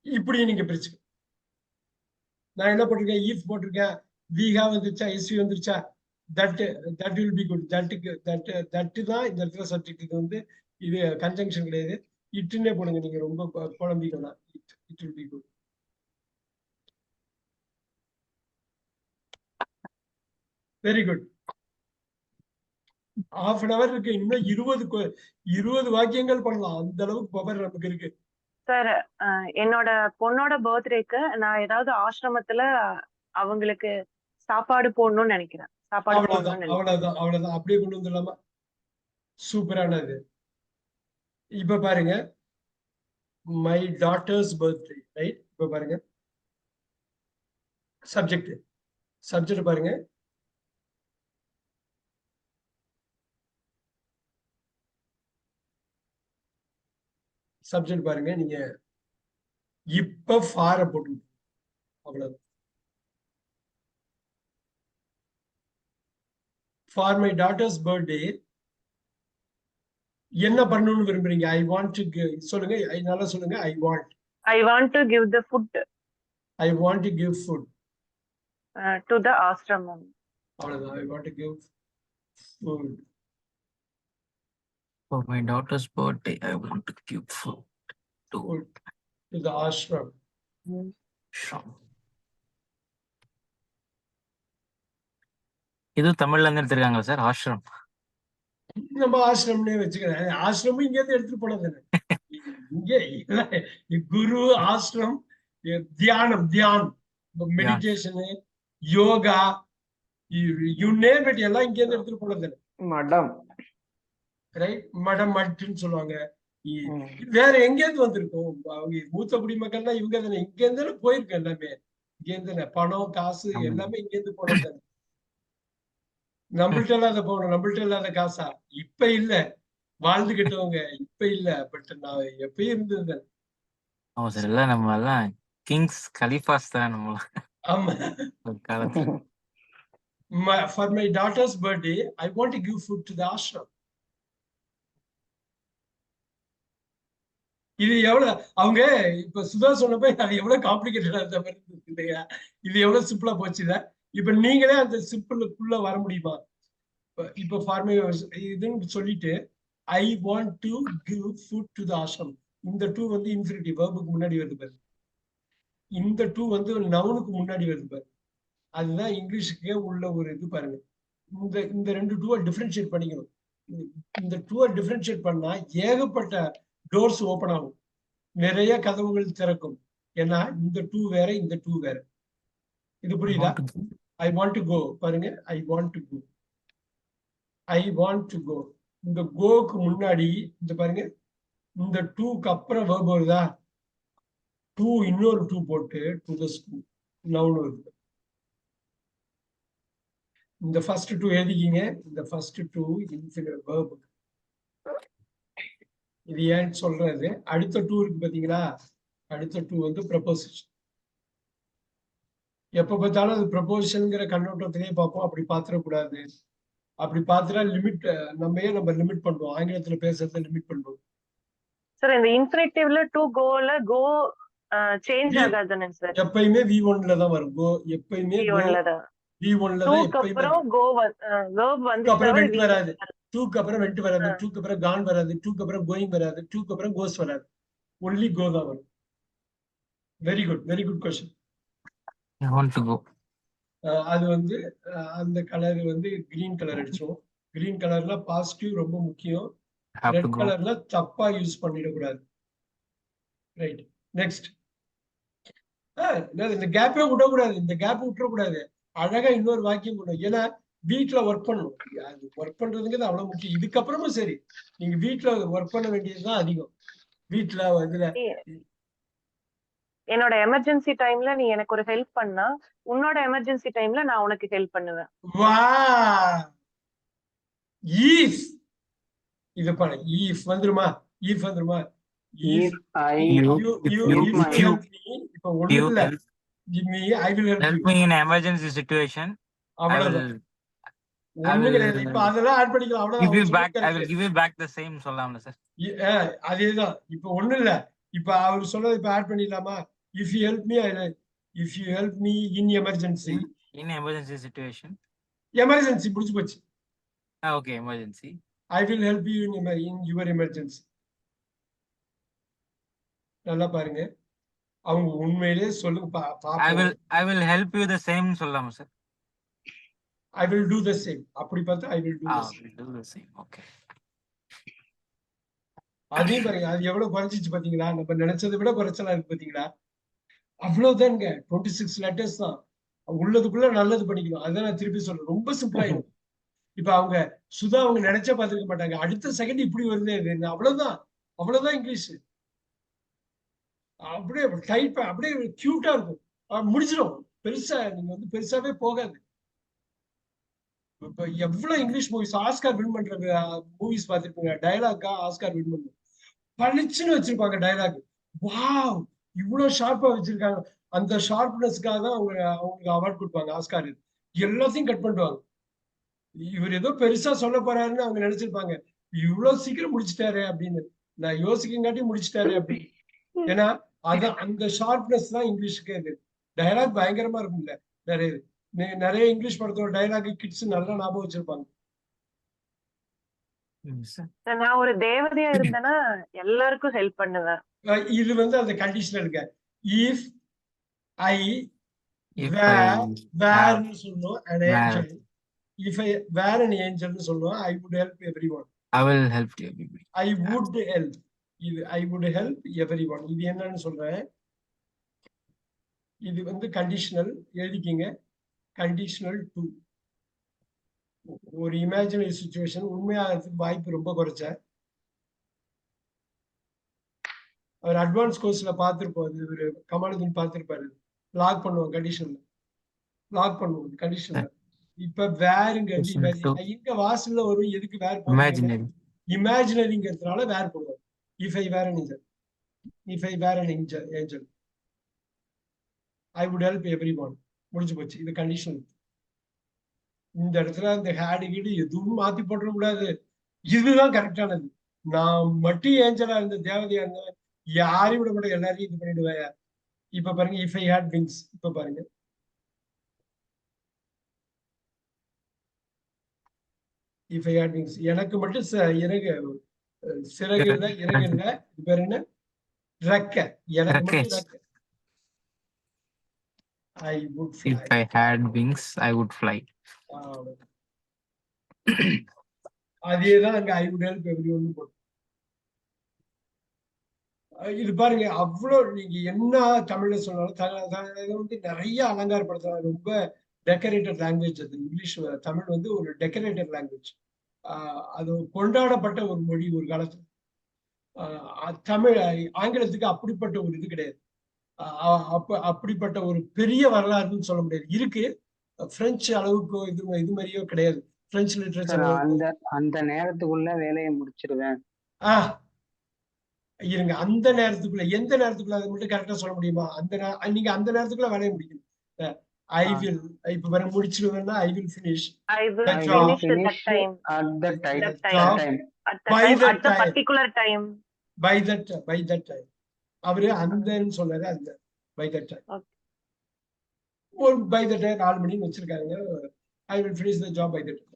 இப்படி நீங்க பிரிச்சு, நான் என்ன போட்டிருக்கேன், if போட்டிருக்கேன், we have வந்துருச்சா, SV வந்துருச்சா, that will be good. that தான் இந்த இடத்துல சப்ஜெக்ட். இது வந்து இது கன்ஜங்ஷன் கிடையாது, இட்டுன்னே போடுங்க. நீங்க ரொம்ப குழம்பிக்கலாம். it will be good. Very good. half an hour இருக்கு, இன்னும் 20 வாக்கியங்கள் பண்ணலாம். அந்த அளவுக்கு பவர் நமக்கு இருக்கு. சார், என்னோட பொண்ணோட பர்த்டேக்கு நான் ஏதாவது ஆசிரமத்துல அவங்களுக்கு சாப்பாடு போடணும்னு நினைக்கிறேன். அவ்வளவுதான். அப்படியே கொண்டு வந்துடலாமா? சூப்பரானது. இப்ப பாருங்க, மை டாட்டர்ஸ் பர்த்டே, ரைட்? இப்ப பாருங்க, சப்ஜெக்ட் பாருங்க, சப்ஜெக்ட் பாருங்க. நீங்க இப்ப ஃபார போட்டு, அவ்வளவு. ஃபார் மை டாட்டர்ஸ் பர்த்டே என்ன பண்ணணும்னு விரும்புறீங்க? ஐ வாண்ட் டு சொல்லுங்க, நல்லா சொல்லுங்க. ஐ want to give the food. I want to give food to the ஆசிரமம். அவ்வளவுதான். ஐ want to give food. For my daughter's birthday, I want to give food to the ashram. இது தமிழ்ல இருந்து எடுத்திருக்காங்க சார், ஆஷ்ரம். நம்ம ஆசிரம்னே வச்சுக்கிறேன். ஆசிரமும் இங்க இருந்து எடுத்துட்டு போனது. இங்க குரு ஆசிரம், தியானம், meditation, yoga, you name it, எல்லாம் இங்க இருந்து எடுத்துட்டு போனது. மடம், ரைட்? மட்டுன்னு சொல்லுவாங்க. வேற எங்கேருந்து வந்திருக்கும்? அவங்க மூத்த குடிமக்கள்னா இவங்க தானே, இங்க இருந்தாலும் போயிருக்கு எல்லாமே. இருந்து பணம் காசு ஆமா. எல்லாமே இங்கேருந்து போனது தானே. நம்மள்ட்ட இல்லாத போகணும், நம்மள்ட்ட இல்லாத காசா? இப்ப இல்ல, வாழ்ந்துகிட்டவங்க இப்ப இல்ல, பட் நான் எப்பயும் இருந்தது. ஆமா சார், எல்லாம் நம்ம எல்லாம் கிங்ஸ் கலிஃபாஸ் தான் நம்ம ஆமா. ஒரு காலத்துல. For my daughter's birthday, I want to give food to the ashram. இது எவ்வளவு அவங்க இப்ப சுதா சொன்னப்ப அது எவ்வளவு காம்ப்ளிகேட்டடா இருந்த மாதிரி இருந்தது இல்லையா? இது எவ்வளவு சிம்பிளா போச்சுல. இப்ப நீங்களே அந்த சிம்பிளுக்குள்ள வர முடியுமா? இப்ப ஃபார்மே இதுன்னு சொல்லிட்டு ஐ want to give food to the ashram. இந்த டூ வந்து இன்ஃபினிட்டிவ் வெர்புக்கு முன்னாடி வருது பாரு. இந்த டூ வந்து நவுனுக்கு முன்னாடி வருது பாரு. அதுதான் இங்கிலீஷுக்கே உள்ள ஒரு இது பாருங்க. இந்த ரெண்டு டூவை டிஃபரன்ஷியேட் பண்ணிக்கணும். இந்த டூவை டிஃபரன்ஷியேட் பண்ணா ஏகப்பட்ட டோர்ஸ் ஓபன் ஆகும், நிறைய கதவுகள் திறக்கும். ஏன்னா இந்த டூ வேற, இந்த டூ வேற. இது புரியுதா? ஐ வாண்ட் டு கோ பாருங்க, I want to go, I want to go. இந்த கோக்கு முன்னாடி இந்த பாருங்க, இந்த டூக்கு அப்புறம் வேர்ப் வருதா? டூ இன்னொரு டூ போட்டு டு த ஸ்கூல் நவுன் வருது. இந்த ஃபர்ஸ்ட் டூ எழுதிக்கிங்க. இந்த ஃபர்ஸ்ட் டூ இன்ஃபினிட் வேர்ப். இது ஏன்னு சொல்றது, அடுத்த டூ இருக்கு பாத்தீங்களா? அடுத்த டூ வந்து ப்ரப்போசிஷன். எப்ப பார்த்தாலும் அது ப்ரப்போசிஷன்ங்கிற கண்ணோட்டத்திலேயே பார்ப்போம். அப்படி பாத்திரக்கூடாது. அப்படி பாத்துட்டா லிமிட், நம்ம லிமிட் பண்ணுவோம். ஆங்கிலத்துல பேசுறத லிமிட் பண்ணுவோம். சார் இந்த இன்ஃபினிட்டிவ்ல டு கோல கோ சேஞ்ச் ஆகாதுன்னு சார். எப்பயுமே V1ல தான் வரும். கோ எப்பயுமே V1ல தான். V1ல தான் டூக்கு எப்பயுமே. அப்புறம் கோ வெர்ப் வந்து அப்புறம் வெண்ட் வராது. டூக்கு அப்புறம் வெண்ட் வராது. டூக்கு அப்புறம் கான் வராது. டூக்கு அப்புறம் கோயிங் வராது. டூக்கு அப்புறம் கோஸ் வராது. ஒன்லி கோ தான் வரும். Very good, very good question. I want to go. அது வந்து அந்த கலர் வந்து கிரீன் கலர் அடிச்சோம். கிரீன் கலர்ல பாசிட்டிவ் ரொம்ப முக்கியம். Have to red go. கலர்ல தப்பா யூஸ் பண்ணிடக்கூடாது. Right, next. இந்த கேப்பே விடக்கூடாது. இந்த கேப் விட்டுறக்கூடாது. அழகா இன்னொரு வாக்கியம் போடும். ஏன்னா வீட்டுல ஒர்க் பண்ணணும். அது ஒர்க் பண்றதுங்கிறது அவ்வளவு முக்கியம். இதுக்கப்புறமும் சரி, நீங்க வீட்டுல ஒர்க் பண்ண வேண்டியதுதான் அதிகம். வீட்டுல இதுல என்னோட எமர்ஜென்சி டைம்ல நீ எனக்கு ஒரு ஹெல்ப் பண்ணா, உன்னோட எமர்ஜென்சி டைம்ல நான் உனக்கு ஹெல்ப் பண்ணுவேன். வா ஈஃப். இது பண்ண ஈஃப் வந்துருமா? ஈஃப் வந்துருமா? If I இப்ப ஒண்ணு இல்ல, I will Help help me in emergency situation. I அவ்வளவுதான். will ஒண்ணு கிடையாது. இப்ப அதெல்லாம் ஆட் பண்ணிக்கலாம். give you back. I will அவ்வளவுதான். give you back the same சொல்லலாம்ல சார். அதேதான். இப்ப ஒண்ணு இல்ல, இப்ப அவர் சொன்னது இப்ப ஆட் பண்ணிடலாமா? If you help me, if you help me in emergency. In emergency situation. Emergency முடிச்சு போச்சு. Okay, emergency. I will help you in your emergency. நல்லா பாருங்க, அவங்க உண்மையிலே சொல்லுங்க. I will help you the same சொல்லலாமா sir? I will do the same. அப்படி பார்த்தா I will do the same. Will do the same. Okay. அதையும் பாருங்க, அது எவ்வளவு குறைஞ்சிச்சு பாத்தீங்களா? நம்ம நினைச்சதை விட குறைச்சலா இருக்கு பாத்தீங்களா? அவ்வளவுதாங்க. 26 லெட்டர்ஸ் தான். உள்ளதுக்குள்ள நல்லது பண்ணிக்கணும். அதான் நான் திருப்பி சொல்றேன், ரொம்ப சிம்பிளா இருக்கும். இப்ப அவங்க சுதா அவங்க நினைச்சா பாத்துருக்க மாட்டாங்க. அடுத்த செகண்ட் இப்படி வருதே, அவ்வளவுதான். அவ்வளவுதான் இங்கிலீஷ். அப்படியே டைப் அப்படியே கியூட்டா இருக்கும். முடிச்சிடும். பெருசா நீங்க வந்து பெருசாவே போகாது. இப்ப எவ்வளவு இங்கிலீஷ் மூவிஸ் ஆஸ்கார் வின் பண்ற மூவிஸ் பாத்துருப்பீங்க. டயலாக்கா ஆஸ்கார் வின் பண்ணும். பளிச்சுன்னு வச்சிருப்பாங்க டயலாக். வாவ், இவ்வளவு ஷார்ப்பா வச்சிருக்காங்க. அந்த ஷார்ப்னஸ்க்காக தான் அவங்களுக்கு அவார்ட் கொடுப்பாங்க ஆஸ்கார். எல்லாத்தையும் கட் பண்ணுவாங்க. இவர் ஏதோ பெருசா சொல்ல போறாருன்னு அவங்க நினைச்சிருப்பாங்க. இவ்வளவு சீக்கிரம் முடிச்சிட்டாரு அப்படின்னு. நான் யோசிக்கங்காட்டி முடிச்சிட்டாரு அப்படின்னு. ஏன்னா அந்த ஷார்ப்னஸ் தான் இங்கிலீஷுக்கு. இது டயலாக் பயங்கரமா இருக்கும்ல. நிறைய இங்கிலீஷ் படத்தோட டயலாக் கிட்ஸ் நல்லா ஞாபகம் வச்சிருப்பாங்க. நான் ஒரு தேவதையா இருந்தேன்னா எல்லாருக்கும் ஹெல்ப் பண்ணுவேன். இது வந்து அந்த கண்டிஷனலுங்க. இஃப் ஐ வேர்னு சொல்லணும், an angel. If I were an angel னு சொல்லணும், I would help everyone. I will help you everybody. I would help. இது I would help everyone. இது என்னன்னு சொல்றேன். இது வந்து கண்டிஷனல். எழுதிக்கிங்க. Conditional two. ஒரு இமேஜினரி சிச்சுவேஷன் உண்மையாகிறதுக்கு வாய்ப்பு ரொம்ப குறைச்ச. அவர் அட்வான்ஸ் கோர்ஸ்ல பார்த்திருப்போம். அது ஒரு கமாலுதீன் பார்த்திருப்பாரு. லாக் பண்ணுவோம் கண்டிஷன்ல, லாக் பண்ணுவோம் கண்டிஷன்ல. இப்ப வேறுங்க இங்க வாசல்ல வரும், எதுக்கு வேர் போடுறீங்க? இமேஜினரி. இமேஜினரிங்கிறதுனால வேர் போடுவோம். If I were an angel, if I were an angel, I would help everyone. முடிஞ்சு போச்சு. இது கண்டிஷன். இந்த இடத்துல இந்த ஹேடு கீடு எதுவும் மாத்தி போட்டுற கூடாது. இதுதான் கரெக்டானது. நான் மட்டும் ஏஞ்சலா இருந்த தேவதையா இருந்தேன், யாரையும் விட மாட்டேன், எல்லாரையும் இது பண்ணிடுவேன். இப்ப பாருங்க, இஃப் ஐ ஹேட் விங்ஸ். இப்ப பாருங்க, இஃப் ஐ ஹேட் விங்ஸ், எனக்கு மட்டும் சிறகு இல்ல, இறகு இல்ல. இது பேர் என்ன? ரெக்க. எனக்கு மட்டும் ரெக்க. I would fly. If I had wings, I would fly. அதேதான் அங்க I would help everyone போட்டு. இது பாருங்க, அவ்வளவு நீங்க என்ன தமிழ்ல சொன்னாலும் வந்து நிறைய அலங்காரப்படுத்தலாம். ரொம்ப டெக்கரேட்டட் லாங்குவேஜ் அது. இங்கிலீஷ், தமிழ் வந்து ஒரு டெக்கரேட்டட் லாங்குவேஜ். அது கொண்டாடப்பட்ட ஒரு மொழி ஒரு காலத்துல. தமிழ், ஆங்கிலத்துக்கு அப்படிப்பட்ட ஒரு இது கிடையாது. அப்படிப்பட்ட ஒரு பெரிய வரலாறுன்னு சொல்ல முடியாது. இருக்கு, பிரெஞ்சு அளவுக்கு இது மாதிரியோ கிடையாது. பிரெஞ்சு லிட்ரேச்சர் அந்த நேரத்துக்குள்ள வேலையை முடிச்சிருவேன். இருங்க, அந்த நேரத்துக்குள்ள, எந்த நேரத்துக்குள்ள அதை மட்டும் கரெக்டா சொல்ல முடியுமா? நீங்க அந்த நேரத்துக்குள்ள வேலையை முடிக்கணும். ஐ வில், இப்ப வர முடிச்சிருவேன்னா I will finish. I will the job. finish at that time. At the time. That time. Job. At the By time, that at the time. particular time. By that time. அவரு அந்தன்னு சொன்னாரு. அந்த by that time. Okay. ஒரு by that time 4 மணின்னு வச்சிருக்காங்க. I will finish the job by that time.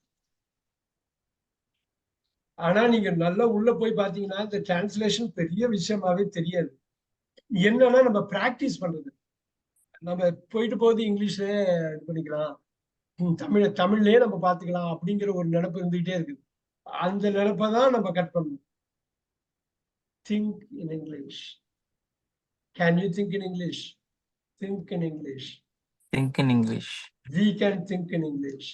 ஆனா நீங்க நல்லா உள்ள போய் பாத்தீங்கன்னா இந்த டிரான்ஸ்லேஷன் பெரிய விஷயமாவே தெரியாது. என்னன்னா நம்ம பிராக்டிஸ் பண்றது. நம்ம போயிட்டு போகுது இங்கிலீஷ்ல இது பண்ணிக்கலாம், தமிழ்லயே நம்ம பாத்துக்கலாம் அப்படிங்கிற ஒரு நினைப்பு இருந்துகிட்டே இருக்குது. அந்த நினைப்பை தான் நம்ம கட் பண்ணணும். Think in English. Can you think in English? Think in English. Think in English. We can think in English.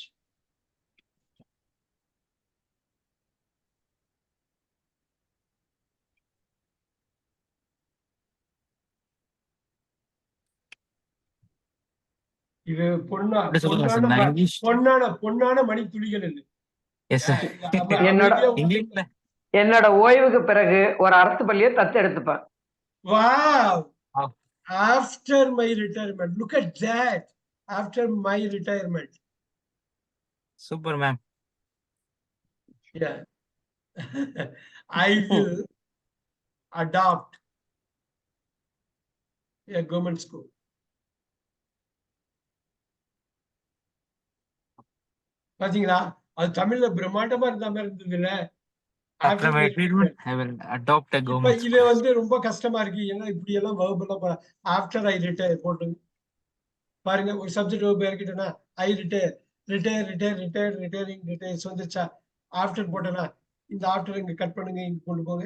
இது பொன்னான மணித்துளிகள் இது. Yes sir. என்னோட ஓய்வுக்கு பிறகு ஒரு அரசு பள்ளியை தத்தெடுத்துப்பேன். Wow. After my retirement, look at that. After my retirement. Super ma'am. Yeah. I will adopt a government school. பாத்தீங்களா, அது தமிழ்ல பிரம்மாண்டமா இருந்த மாதிரி இருந்தது இல்ல? After my retirement, I will adopt a government school. இது வந்து ரொம்ப கஷ்டமா இருக்கு. ஏன்னா இப்படி எல்லாம் verb எல்லாம் ஆஃப்டர் ஐ ரிட்டையர் போட்டு பாருங்க. ஒரு சப்ஜெக்ட் verb இறக்கிட்டேன்னா ஐ ரிட்டையரிங் வந்துச்சா? ஆஃப்டர் போட்டேன்னா இந்த ஆஃப்டர் இங்க கட் பண்ணுங்க, இங்க கொண்டு போங்க.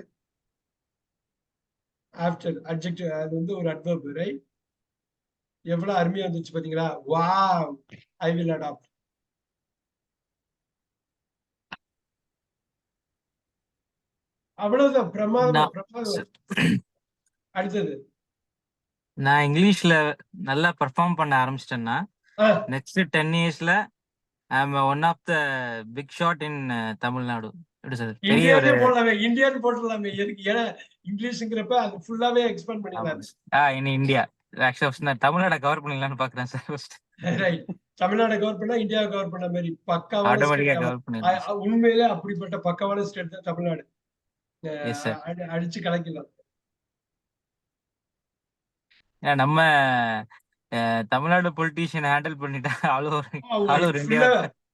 ஆஃப்டர் அட்ஜெக்டிவ், அது வந்து ஒரு அட்வர்ப், ரைட்? எவ்வளவு அருமையா இருந்துச்சு பாத்தீங்களா? Wow, I will adapt. அவ்வளவுதான். பிரமாதம். அடுத்தது, நான் இங்கிலீஷ்ல நல்லா பெர்ஃபார்ம் பண்ண ஆரம்பிச்சிட்டேன்னா நெக்ஸ்ட் 10 yearsல I am one of the big shot in Tamil Nadu. எப்படி சார்? இந்தியாவே போடலாமே, இந்தியான்னு போட்டுடலாமே. எதுக்கு? ஏன்னா இங்கிலீஷ்ங்கிறப்ப அது ஃபுல்லாவே எக்ஸ்பேண்ட் பண்ணிக்கலாம். இன் இந்தியா ஆக்சுவலா தமிழ்நாடு கவர் பண்ணிடலாம்னு பாக்குறேன் sir first. Right. Tamil Nadu cover பண்ணா இந்தியா கவர் பண்ண மாதிரி பக்காவான ஆட்டோமேட்டிக்கா கவர் பண்ணிடலாம். உண்மையிலே அப்படிப்பட்ட பக்காவான ஸ்டேட் தான் தமிழ்நாடு. Yes sir. அடிச்சு கலக்கலாம். நம்ம தமிழ்நாடு பொலிட்டீஷியன் ஹேண்டில் பண்ணிட்டா ஆல் ஓவர் இந்தியா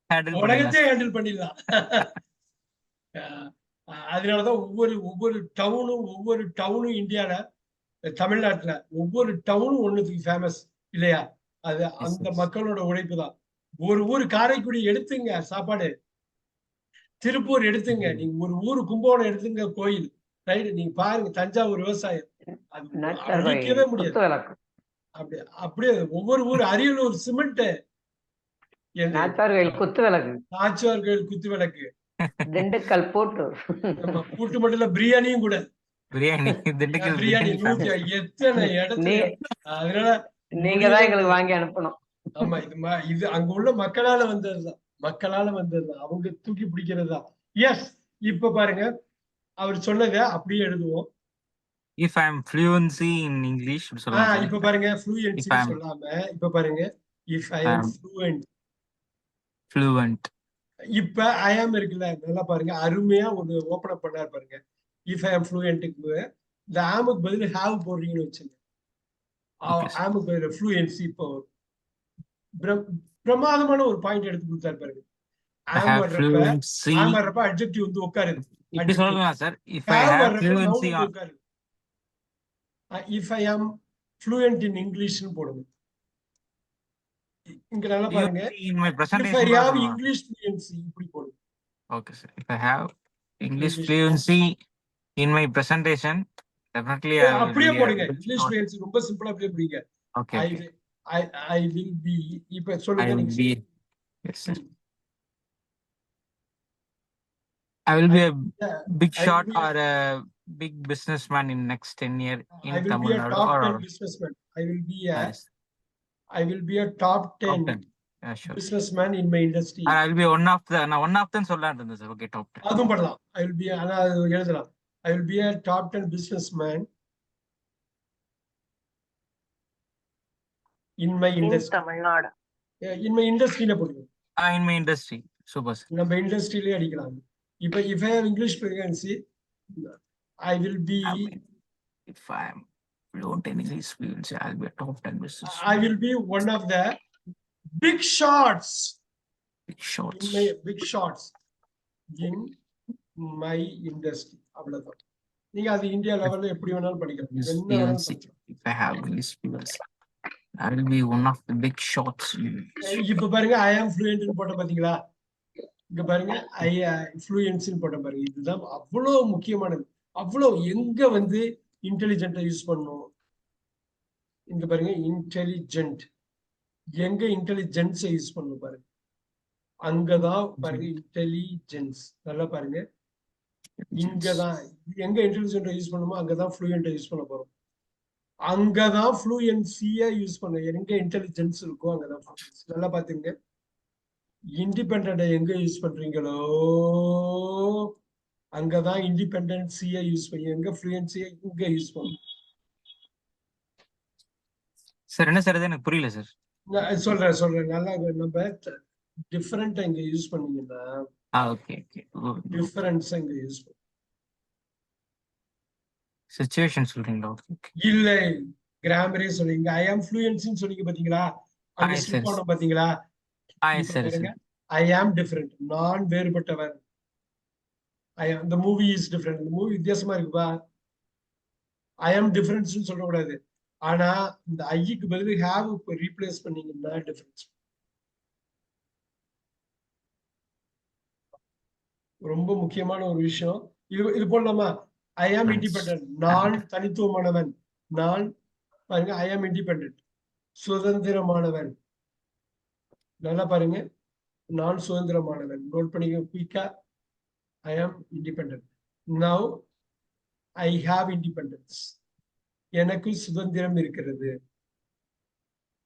ஹேண்டில் பண்ணிடலாம். அதனாலதான் ஒவ்வொரு டவுனும் இந்தியால, தமிழ்நாட்டுல ஒவ்வொரு டவுனும் ஒண்ணுத்துக்கு ஃபேமஸ் இல்லையா? அது அந்த மக்களோட உழைப்பு தான். ஒரு ஊர் காரைக்குடி எடுத்துங்க சாப்பாடு, திருப்பூர் எடுத்துங்க, நீங்க ஒரு ஊர் கும்பகோணம் எடுத்துங்க கோயில், ரைட்? நீங்க பாருங்க தஞ்சாவூர் விவசாயம், அது அழிக்கவே முடியாது. அப்படியே ஒவ்வொரு ஊர், அரியலூர் சிமெண்ட், நாச்சார் கோயில் குத்து விளக்கு, திண்டுக்கல் பூட்டு மட்டும் இல்ல, பிரியாணியும் கூட. பிரியாணி எத்தனை இடத்துல. அதனால நீங்க தான் எங்களுக்கு வாங்கி அனுப்பணும். ஆமா இது அங்க உள்ள மக்களால வந்ததுதான் அவங்க தூக்கி பிடிக்கிறதா. எஸ், இப்ப பாருங்க அவர் சொன்னதை அப்படியே எழுதுவோம். If I am fluency in English சொல்லலாம் சார். இப்ப பாருங்க If fluency I am சொல்லாம இப்ப பாருங்க if I am fluent. இப்ப I am இருக்குல்ல, நல்லா பாருங்க அருமையா ஒரு ஓபன் அப் பண்ணாரு பாருங்க. if I am fluentக்கு இந்த ஆமுக்கு பதில் have போடுறீங்கன்னு வச்சுங்க. ஆமுக்கு பதில் fluency இப்போ பிரமாதமான ஒரு பாயிண்ட் எடுத்து கொடுத்தாரு பாருங்க. ஆம் வர்றப்ப அட்ஜெக்டிவ் வந்து உட்காருது. இப்படி சொல்லலாம் sir. if I have fluency உட்காருது. if I am fluent in English னு போடுங்க. இங்க நல்லா பாருங்க in my if presentation I have English fluency இப்படி போடுங்க. Okay sir. If I have English fluency in my presentation, definitely I will அப்படியே be போடுங்க. English fluency ரொம்ப சிம்பிளா அப்படியே போடுங்க. Okay. I will be இப்ப சொல்லுங்க I will நீங்க. be, yes sir. I will be a big shot or a big businessman in next 10 years in Tamil Nadu. I will be a top 10 businessman. I will be a top 10 Yeah, sure. businessman in my industry. I will be one of them சொல்லலாம் இருந்தது sir. Okay, top 10. அதுவும் பண்ணலாம். I will be ஆனா அது எழுதலாம். I will be a top 10 businessman in my industry. Tamil Nadu. In my industry ல போடுங்க. In my industry. Super sir. நம்ம இண்டஸ்ட்ரியிலே அடிக்கலாம். இப்ப if I have English fluency, I will be If I am fluent in English fluency, I'll be a top 10 business. I will be one of the big shots. Big shots. Big shots in my industry. அவ்வளவுதான். நீங்க அது India லெவல்ல எப்படி வேணாலும் படிக்கலாம். என்ன வேணாலும் படிக்கலாம். If I have English fluency, I will be one of the big shots. இப்ப பாருங்க I am fluent னு போட்ட பாத்தீங்களா? இங்க பாருங்க fluency னு போட்ட பாருங்க. இதுதான் அவ்வளவு முக்கியமானது. அவ்வளவு எங்க வந்து இன்டெலிஜென்ட்டா யூஸ் பண்ணணும். இங்க பாருங்க இன்டெலிஜென்ட் எங்க இன்டெலிஜென்ஸை யூஸ் பண்ணணும் பாருங்க. அங்கதான் பாருங்க இன்டெலிஜென்ஸ். நல்லா பாருங்க. இங்கதான் எங்க இன்டெலிஜென்ட்டை யூஸ் பண்ணுமோ அங்கதான் ஃப்ளூயண்டா யூஸ் பண்ண போறோம். அங்கதான் ஃப்ளூயன்சியா யூஸ் பண்ண. எங்க இன்டெலிஜென்ஸ் இருக்கோ அங்கதான் ஃப்ளூயன்சி. நல்லா பாத்துங்க. இண்டிபெண்டன்ட எங்க யூஸ் பண்றீங்களோ அங்கதான் இண்டிபெண்டன்சியா யூஸ் பண்ணி எங்க ஃப்ளூயன்சியா இங்க யூஸ் பண்ணும். சார் என்ன சார்? எனக்கு புரியல சார். சொல்றேன் நல்லா நம்ம டிஃபரெண்டா இங்க யூஸ் பண்ணீங்கன்னா ஓகே டிஃபரன்ஸ் இங்க யூஸ் பண்ணு. சிச்சுவேஷன் சொல்றீங்களா? இல்ல கிராமரே சொல்றீங்க. ஐ ஆம் ஃப்ளூயன்சின்னு சொன்னீங்க பாத்தீங்களா? அங்க ஸ்லிப் பண்ணோம் பாத்தீங்களா? ஐ ஆம் டிஃபரெண்ட். நான் வேறுபட்டவன். the movie is different. இந்த மூவி வித்தியாசமா இருக்குப்பா. ஐ ஆம் டிஃபரன்ஸ் சொல்ல கூடாது. ஆனா இந்த ஐக்கு பதில் ஹேவ் ரீப்ளேஸ் பண்ணீங்கன்னா டிஃபரன்ஸ். ரொம்ப முக்கியமான ஒரு விஷயம். இது போடலாமா? ஐ ஆம் இண்டிபெண்டன்ட். நான் தனித்துவமானவன். நான் பாருங்க ஐ ஆம் இண்டிபெண்டன்ட் சுதந்திரமானவன். நல்லா பாருங்க நான் சுதந்திரமானவன். நோட் பண்ணிக்க குயிக்கா. I am independent. Now I have independence. எனக்கு சுதந்திரம் இருக்கிறது.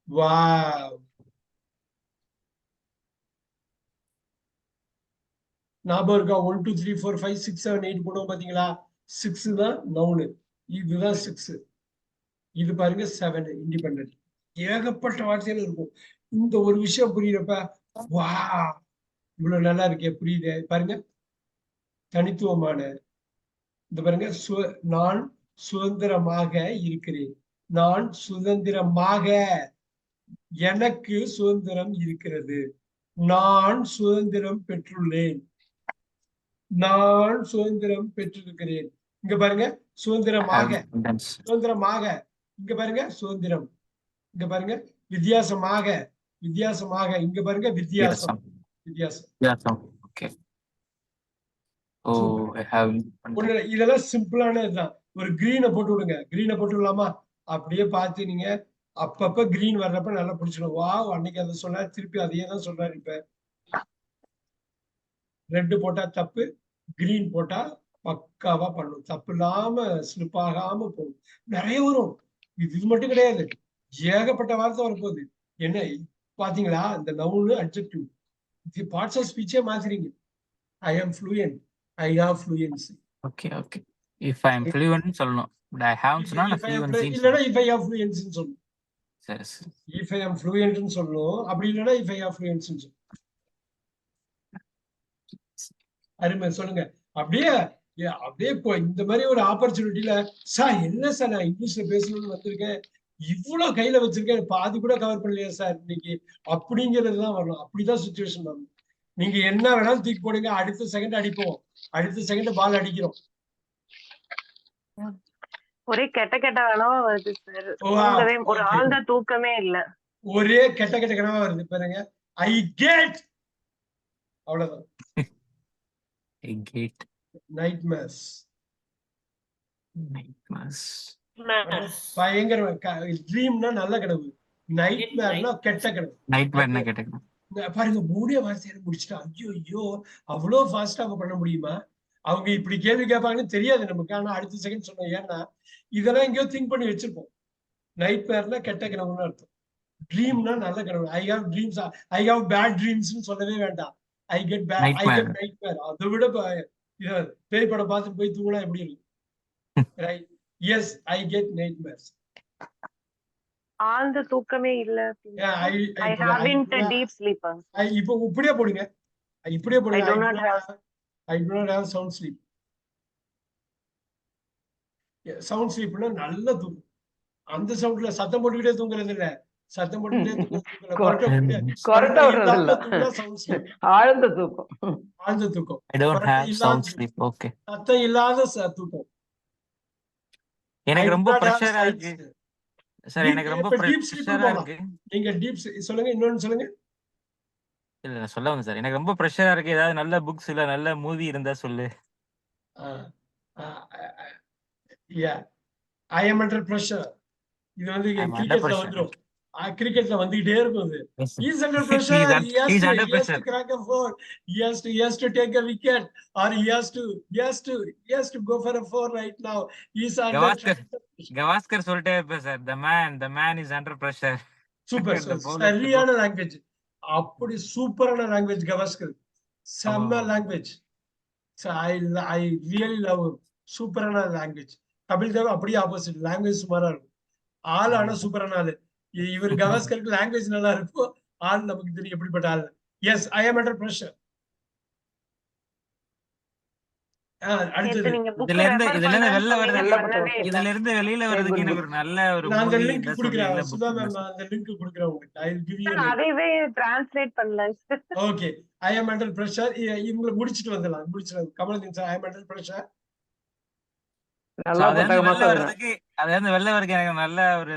Wow. ஞாபகம் இருக்கா? 1 2 3 4 5 6 7 8 போடுவோம் பாத்தீங்களா? 6 தான் நவுனு. இதுதான் 6. இது பாருங்க 7 இண்டிபெண்டன்ட். ஏகப்பட்ட வார்த்தைகள் இருக்கும். இந்த ஒரு விஷயம் புரியுறப்ப வா இவ்வளவு நல்லா இருக்கே, புரியுது பாருங்க. தனித்துவமான இந்த பாருங்க நான் சுதந்திரமாக இருக்கிறேன். நான் சுதந்திரமாக எனக்கு சுதந்திரம் இருக்கிறது. நான் சுதந்திரம் பெற்றுள்ளேன். நான் சுதந்திரம் பெற்றிருக்கிறேன். இங்க பாருங்க சுதந்திரமாக. சுதந்திரமாக. இங்க பாருங்க சுதந்திரம். இங்க பாருங்க வித்தியாசமாக. வித்தியாசமாக. இங்க பாருங்க வித்தியாசம். வித்தியாசம். இதெல்லாம் சிம்பிளானதுதான். ஒரு கிரீனை போட்டு விடுங்க. கிரீனை போட்டு விடலாமா? அப்படியே பார்த்து நீங்க அப்பப்ப கிரீன் வர்றப்ப நல்லா பிடிச்சிடும். வா அன்னைக்கு அதை சொன்னாரு, திருப்பி அதையே தான் சொல்றாரு. இப்ப ரெட் போட்டா தப்பு, கிரீன் போட்டா பக்காவா பண்ணும். தப்பு இல்லாம ஸ்லிப் ஆகாம போகும். நிறைய வரும். இது மட்டும் கிடையாது. ஏகப்பட்ட வார்த்தை வரப்போகுது. என்ன பாத்தீங்களா? இந்த நவுனு அட்ஜெக்டிவ் பார்ட்ஸ் ஆஃப் ஸ்பீச்சே மாத்துறீங்க. I am fluent, I have fluency. Okay okay. If I am fluent சொல்லணும். பட் ஐ ஹேவ்னு சொன்னா நான் ஃப்ளூயன்சின்னு இல்லைன்னா சொல்லணும். இஃப் ஐ ஹாவ் ஃப்ளூயன்சின்னு சொல்லணும். சரி சரி. இஃப் ஐ ஆம் ஃப்ளூயன்ட்னு சொல்லணும். அப்படி இல்லைன்னா இஃப் ஐ ஹாவ் ஃப்ளூயன்சின்னு சொல்லணும். அருமை, சொல்லுங்க. அப்படியே அப்படியே இந்த மாதிரி ஒரு ஆப்பர்ச்சுனிட்டியில சார் என்ன சார் நான் இங்கிலீஷ்ல பேசணும்னு வந்திருக்கேன், இவ்வளவு கையில வச்சிருக்கேன், பாதி கூட கவர் பண்ணலையா சார் இன்னைக்கு, அப்படிங்கிறது தான் வரணும். அப்படிதான் சுச்சுவேஷன் வரணும். நீங்க என்ன வேணாலும் தூக்கி போடுங்க, அடுத்த செகண்ட் அடிப்போம், அடுத்த செகண்ட் பால் அடிக்கிறோம். ஒரே கெட்ட கெட்ட கனவா வருது சார். ஓ, தூங்கவே ஒரு okay. ஆழ்ந்த தூக்கமே இல்ல. ஒரே கெட்ட கெட்ட கனவா வருது பாருங்க. ஐ கேட், அவ்வளவுதான். ஐ கேட் நைட்மேர்ஸ். நைட்மேர்ஸ். பயங்கர ட்ரீம்னா நல்ல கனவு, நைட்மேர்னா கெட்ட கனவு. நைட்மேர்னா கேட்டேன். பாருங்க, மூணே வார்த்தையில முடிச்சுட்டா. ஐயோ ஐயோ, அவ்வளவு ஃபாஸ்டா பண்ண முடியுமா? அவங்க இப்படி கேள்வி கேட்பாங்கன்னு தெரியாது நமக்கு. ஆனா அடுத்த செகண்ட் சொன்னோம். ஏன்னா இதெல்லாம் எங்கேயோ திங்க் பண்ணி வச்சிருப்போம். நைட்மேர்னா கெட்ட கனவுன்னு அர்த்தம். ட்ரீம்னா நல்ல கனவு. I have dreams, I have bad ட்ரீம்ஸ்னு சொல்லவே வேண்டாம். I get nightmare. அதை விட பேய் படம் பார்த்துட்டு போய் தூங்கினா எப்படி இருக்கும்? Right. Yes, I get nightmares. ஆழ்ந்த தூக்கமே இல்ல. I haven't a deep sleep. இப்போ இப்படியே போடுங்க, இப்படியே I போடுங்க. do not have. I do not have sound sleep. Sound ஸ்லீப்னா நல்ல தூக்கம். அந்த சவுண்ட்ல சத்தம் போட்டுக்கிட்டே தூங்குறது இல்ல, சத்தம் போட்டுக்கிட்டே சவுண்ட் ஸ்லீப், ஆழ்ந்த தூக்கம். ஆழ்ந்த தூக்கம். I don't have sound sleep. Okay. சத்தம் இல்லாத தூக்கம். எனக்கு I ரொம்ப do not have பிரஷரா sight. இருக்கு சார். எனக்கு ரொம்ப டீப் ஸ்லீப் பிரஷரா போகலாம். இருக்கு. நீங்க டீப் சொல்லுங்க, இன்னொன்னு சொல்லுங்க. இல்ல நான் சொல்ல வந்தேன் சார், எனக்கு ரொம்ப பிரஷரா இருக்கு. ஏதாவது நல்ல புக்ஸ் இல்ல நல்ல மூவி இருந்தா சொல்லு. ஐ எம் அண்டர் பிரஷர். இது வந்து I'm under கிரிக்கெட்ல pressure. வந்துரும். கிரிக்கெட்ல வந்துகிட்டே இருக்கும். அது Yes, sir. He's under pressure. He's under He has pressure. to crack a four. He has to take a wicket, or he has to go for a four right now. He's under Gavaskar சொல்லிட்டே இருப்பேன் sir. the man is under pressure. Super. The bowler சரியான language. அப்படி சூப்பரான language Gavaskar. செம்ம language. I really love him. சூப்பரான language. Kapil Dev அப்படியே opposite, language சுமாரா இருக்கும். ஆள் ஆனா சூப்பரான ஆளு. இவர் கவாஸ்கருக்கு லாங்குவேஜ் நல்லா இருக்கும், ஆள் நமக்கு தெரியும் எப்படிப்பட்ட ஆள். Yes, I am under pressure. அடுத்தது இதுல இருந்து வெளியில வர்றதுக்கு எனக்கு ஒரு நல்ல ஒரு நான் அந்த மூவி லிங்க் கொடுக்குறேன். சுதா மேம், அந்த லிங்க் கொடுக்குறேன் உங்களுக்கு. I will give you. அதைவே டிரான்ஸ்லேட் பண்ணல. Okay, I am under pressure. இவங்களை முடிச்சிட்டு வந்துடலாம். Kamaldeen sir, I am under pressure. நல்லா புத்தகமா சொல்லுங்க. அதாவது வெளில வரைக்கும் எனக்கு நல்ல ஒரு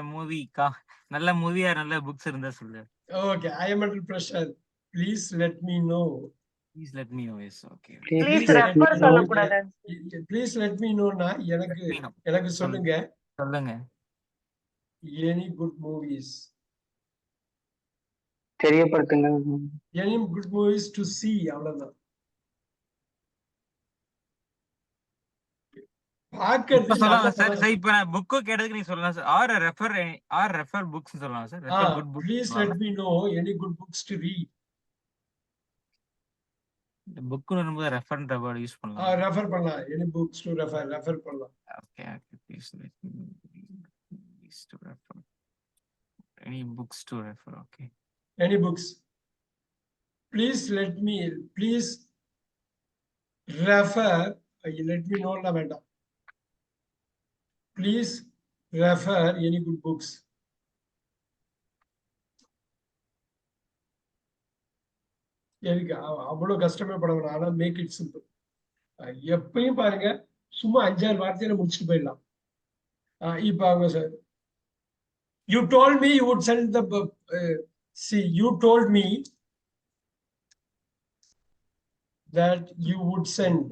நல்ல மூவியா நல்ல புக்ஸ் இருந்தா சொல்லு. Okay, I am under pressure. Please let me know. Please let me know. Yes, okay. Please refer சொல்லக்கூடாது. ப்ளீஸ் லெட் மீ நோனா எனக்கு சொல்லுங்க. எனி குட் மூவிஸ் தெரியப்படுத்துங்க. Any good movies to see, அவ்வளவுதான். இப்ப சொல்லலாம் சார். இப்ப நான் புக் கேட்டதுக்கு நீங்க சொல்லலாம் சார். ஆர் ரெஃபர் புக்ஸ் சொல்லலாம் sir. Refer good books. Please let me know any good books to read. Book வரும்போது ரெஃபர்ன்ற வேர்ட் யூஸ் பண்ணலாம். ரெஃபர் பண்ணலாம். எனி புக்ஸ் டு ரெஃபர் பண்ணலாம். Okay okay. Please let me to refer. Any books to refer. Okay. Any books. Please refer. Let me நோலாம் வேண்டாம். Please refer any good books. எனக்கு அவ்வளவு கஷ்டமே பட வேணாம். ஆனா மேக் இட் சிம்பிள். எப்பயும் பாருங்க, சும்மா 5-6 வார்த்தையில முடிச்சுட்டு போயிடலாம். இப்ப அவங்க sir, you told me you would send the you told me that you would send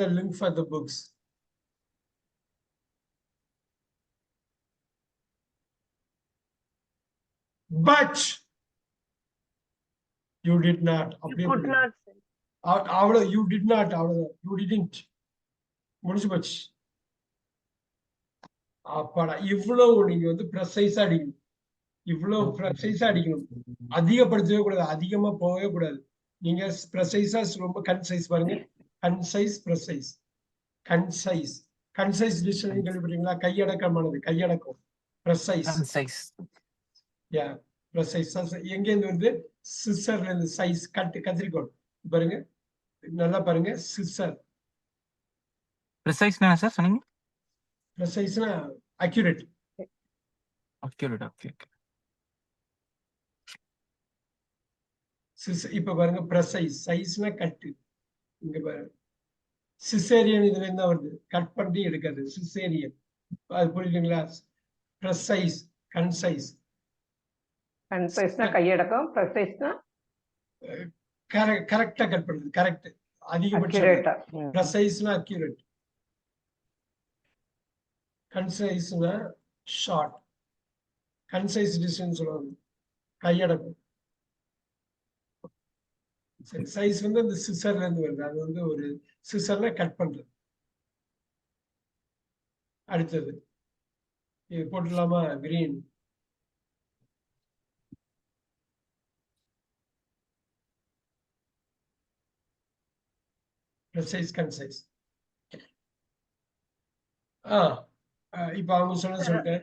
the link for the books. But you did not. You could not say. You did not. You didn't. முடிஞ்சு போச்சு. அப்பாடா இவ்வளவு நீங்க வந்து ப்ரெசைஸா அடிக்கணும். இவ்வளவு ப்ரெசைஸா அடிக்கணும். அதிகப்படுத்தவே கூடாது, அதிகமா போகவே கூடாது. நீங்க ப்ரெசைஸா ரொம்ப கன்சைஸ் பாருங்க. Concise precise concise concise dictionary கேள்விப்பட்டீங்களா? கையடக்கமானது, கையடக்கம். ப்ரெசைஸ் சைஸ் யா ப்ரெசைஸ் எங்க இருந்து வருது? சிஸ்ஸர்ல இருந்து. சைஸ் கத்திரிக்கோள் பாருங்க, நல்லா பாருங்க. சிஸ்ஸர் ப்ரிசைஸ்னா சார் சொன்னீங்க? ப்ரெசைஸ்னா அக்யூரேட். அக்யூரேட். Okay okay. இப்ப பாருங்க ப்ரெசைஸ். சைஸ்னா கட்டு. இங்க பாருங்க சிசேரியன் இதுல இருந்தா வருது, கட் பண்ணி எடுக்கிறது சிசேரியன். அது புரியுதுங்களா? Precise concise. கன்சைஸ்னா கையடக்கம், ப்ரெசைஸ்னா கரெக்டா கட் பண்றது, கரெக்ட். அதிகபட்சம் அக்யூரேட்டா. ப்ரெசைஸ்னா அக்யூரேட். கன்சைஸ்னா ஷார்ட். கன்சைஸ் டிஸ்டன்ஸ் சொல்லுவாங்க, கையடக்கம். சரி, சைஸ் வந்து அந்த சிசர்ல இருந்து வருது. அது வந்து ஒரு சிசர்ல கட் பண்றது. அடுத்தது இது போட்டுடலாமா? கிரீன். Precise concise. இப்ப அவங்க சொல்லிட்டேன்.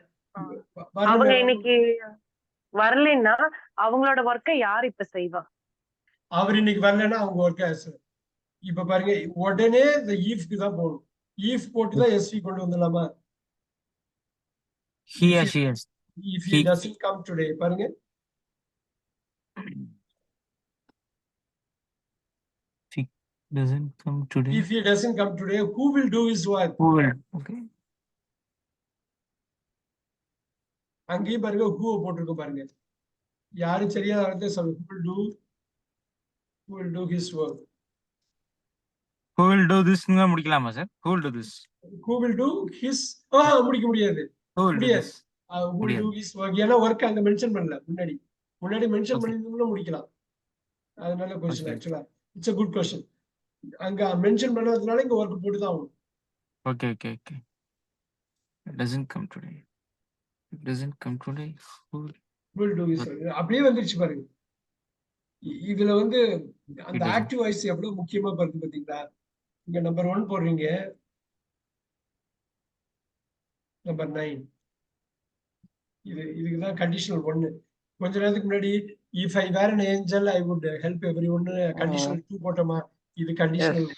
அவங்க இன்னைக்கு வரலைன்னா அவங்களோட ஒர்க்கை யார் இப்ப செய்வா? அவர் இன்னைக்கு வரலன்னா அவங்க ஒர்க். இப்ப பாருங்க, உடனே இந்த ஈஃப்க்கு தான் போகணும். ஈஃப் போட்டு தான் எஸ்வி கொண்டு வந்துடலாமா? He or she is. If He he doesn't come today, பாருங்க. He doesn't come today. If he doesn't come today, who will do his work? Who will? Okay. அங்கேயும் பாருங்க who போட்டிருக்க பாருங்க. யாரும் சரியா வார்த்தை சொல்லுங்க. Who will do his work? Who will do this? ங்க முடிக்கலாமா sir? Who will do this? Who will do his? முடிக்க முடியாது. Who will do முடியாது. this? Who will do his work? ஏன்னா ஒர்க் அங்க மென்ஷன் பண்ணல. முன்னாடி மென்ஷன் பண்ணிருந்தோம்னா முடிக்கலாம். அதனால கொஸ்டின் ஆக்சுவலா இட்ஸ் a good question. அங்க மென்ஷன் பண்ணதுனால இங்க ஒர்க் போட்டு தான் ஆகும். Okay, okay, okay. It doesn't come today. It doesn't come today. Who will do his work. அப்படியே வந்துருச்சு பாருங்க. இதுல வந்து அந்த ஆக்டிவ் வாய்ஸ் எவ்வளவு முக்கியமா பாருங்க பாத்தீங்களா? இங்க நம்பர் 1 போடுறீங்க, நம்பர் 9. இதுக்குதான் கண்டிஷனல் 1. கொஞ்ச நேரத்துக்கு முன்னாடி if I were an angel I would help everyone conditional 2 போட்டோமா? இது கண்டிஷனல்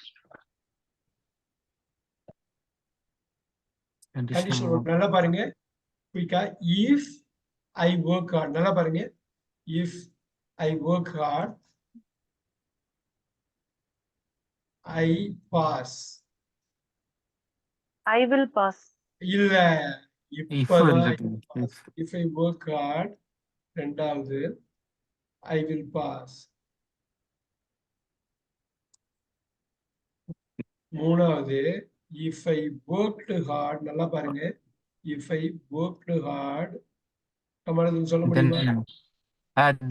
கண்டிஷனல் 1. நல்லா பாருங்க குயிக்கா. if I work hard, நல்லா பாருங்க. if I work hard I pass. I will pass. இல்ல, if if I work hard, ரெண்டாவது I will pass. மூணாவது if I worked hard, நல்லா பாருங்க. if I worked hard, கமலதன் சொல்ல முடியுமா?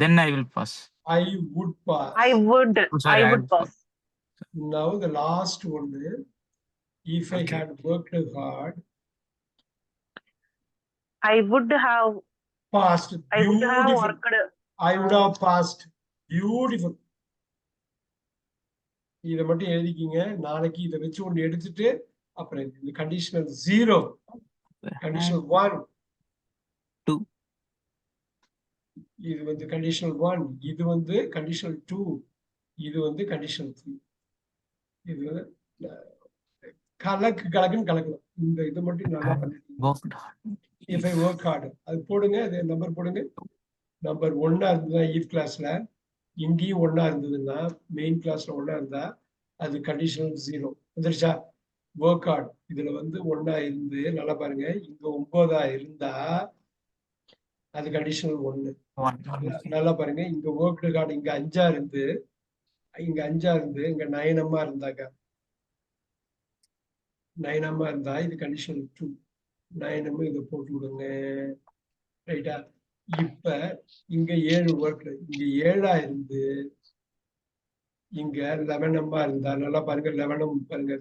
then I will pass. I would pass. I would. Oh, sorry, I would pass. Now the last one, if I had worked hard, I would have passed. I would have Beautiful. worked. I would have passed. Beautiful. இதை மட்டும் எழுதிக்கிங்க. நாளைக்கு இதை வச்சு ஒன்று எடுத்துட்டு அப்புறம் இந்த conditional 0, conditional 1, 2. இது வந்து கண்டிஷனல் 1, இது வந்து கண்டிஷனல் 2, இது வந்து கண்டிஷனல் 3. இது வந்து கலக்குன்னு கலக்கலாம். இந்த இது மட்டும் நல்லா பண்ணிருக்கீங்க. if I work hard, அது போடுங்க. அது நம்பர் போடுங்க. நம்பர் 1 இருந்ததுன்னா ஈவ் கிளாஸ்ல, இங்கேயும் 1 இருந்ததுன்னா, மெயின் கிளாஸ்ல 1 இருந்தா அது கண்டிஷனல் 0 வந்துருச்சா? ஒர்க் ஹார்ட் இதுல வந்து 1 இருந்து, நல்லா பாருங்க, இங்க 9 இருந்தா அது கண்டிஷனல் 1. நல்லா பாருங்க, இங்க ஒர்க் ஹார்ட் இங்க 5 இருந்து, இங்க 5 இருந்து, இங்க 9 இருந்தாங்க. 9 இருந்தா இது கண்டிஷனல் 2. 9 இதை போட்டு விடுங்க. ரைட்டா? இப்ப இங்க 7 ஒர்க், இங்க 7 இருந்து இங்க 11 இருந்தா, நல்லா பாருங்க. 11 பாருங்க,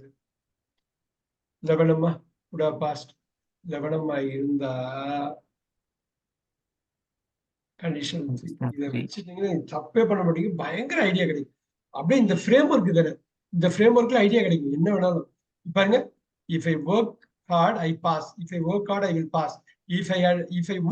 11 would have passed. லவணமா இருந்தா கண்டிஷன் இதை வச்சுட்டீங்கன்னா தப்பே பண்ண மாட்டீங்க, பயங்கர ஐடியா கிடைக்கும். அப்படியே இந்த ஃப்ரேம் ஒர்க் தானே, இந்த ஃப்ரேம் ஒர்க்ல ஐடியா கிடைக்கும் என்ன வேணாலும். பாருங்க, if I work hard I pass, if I work hard I will pass, if I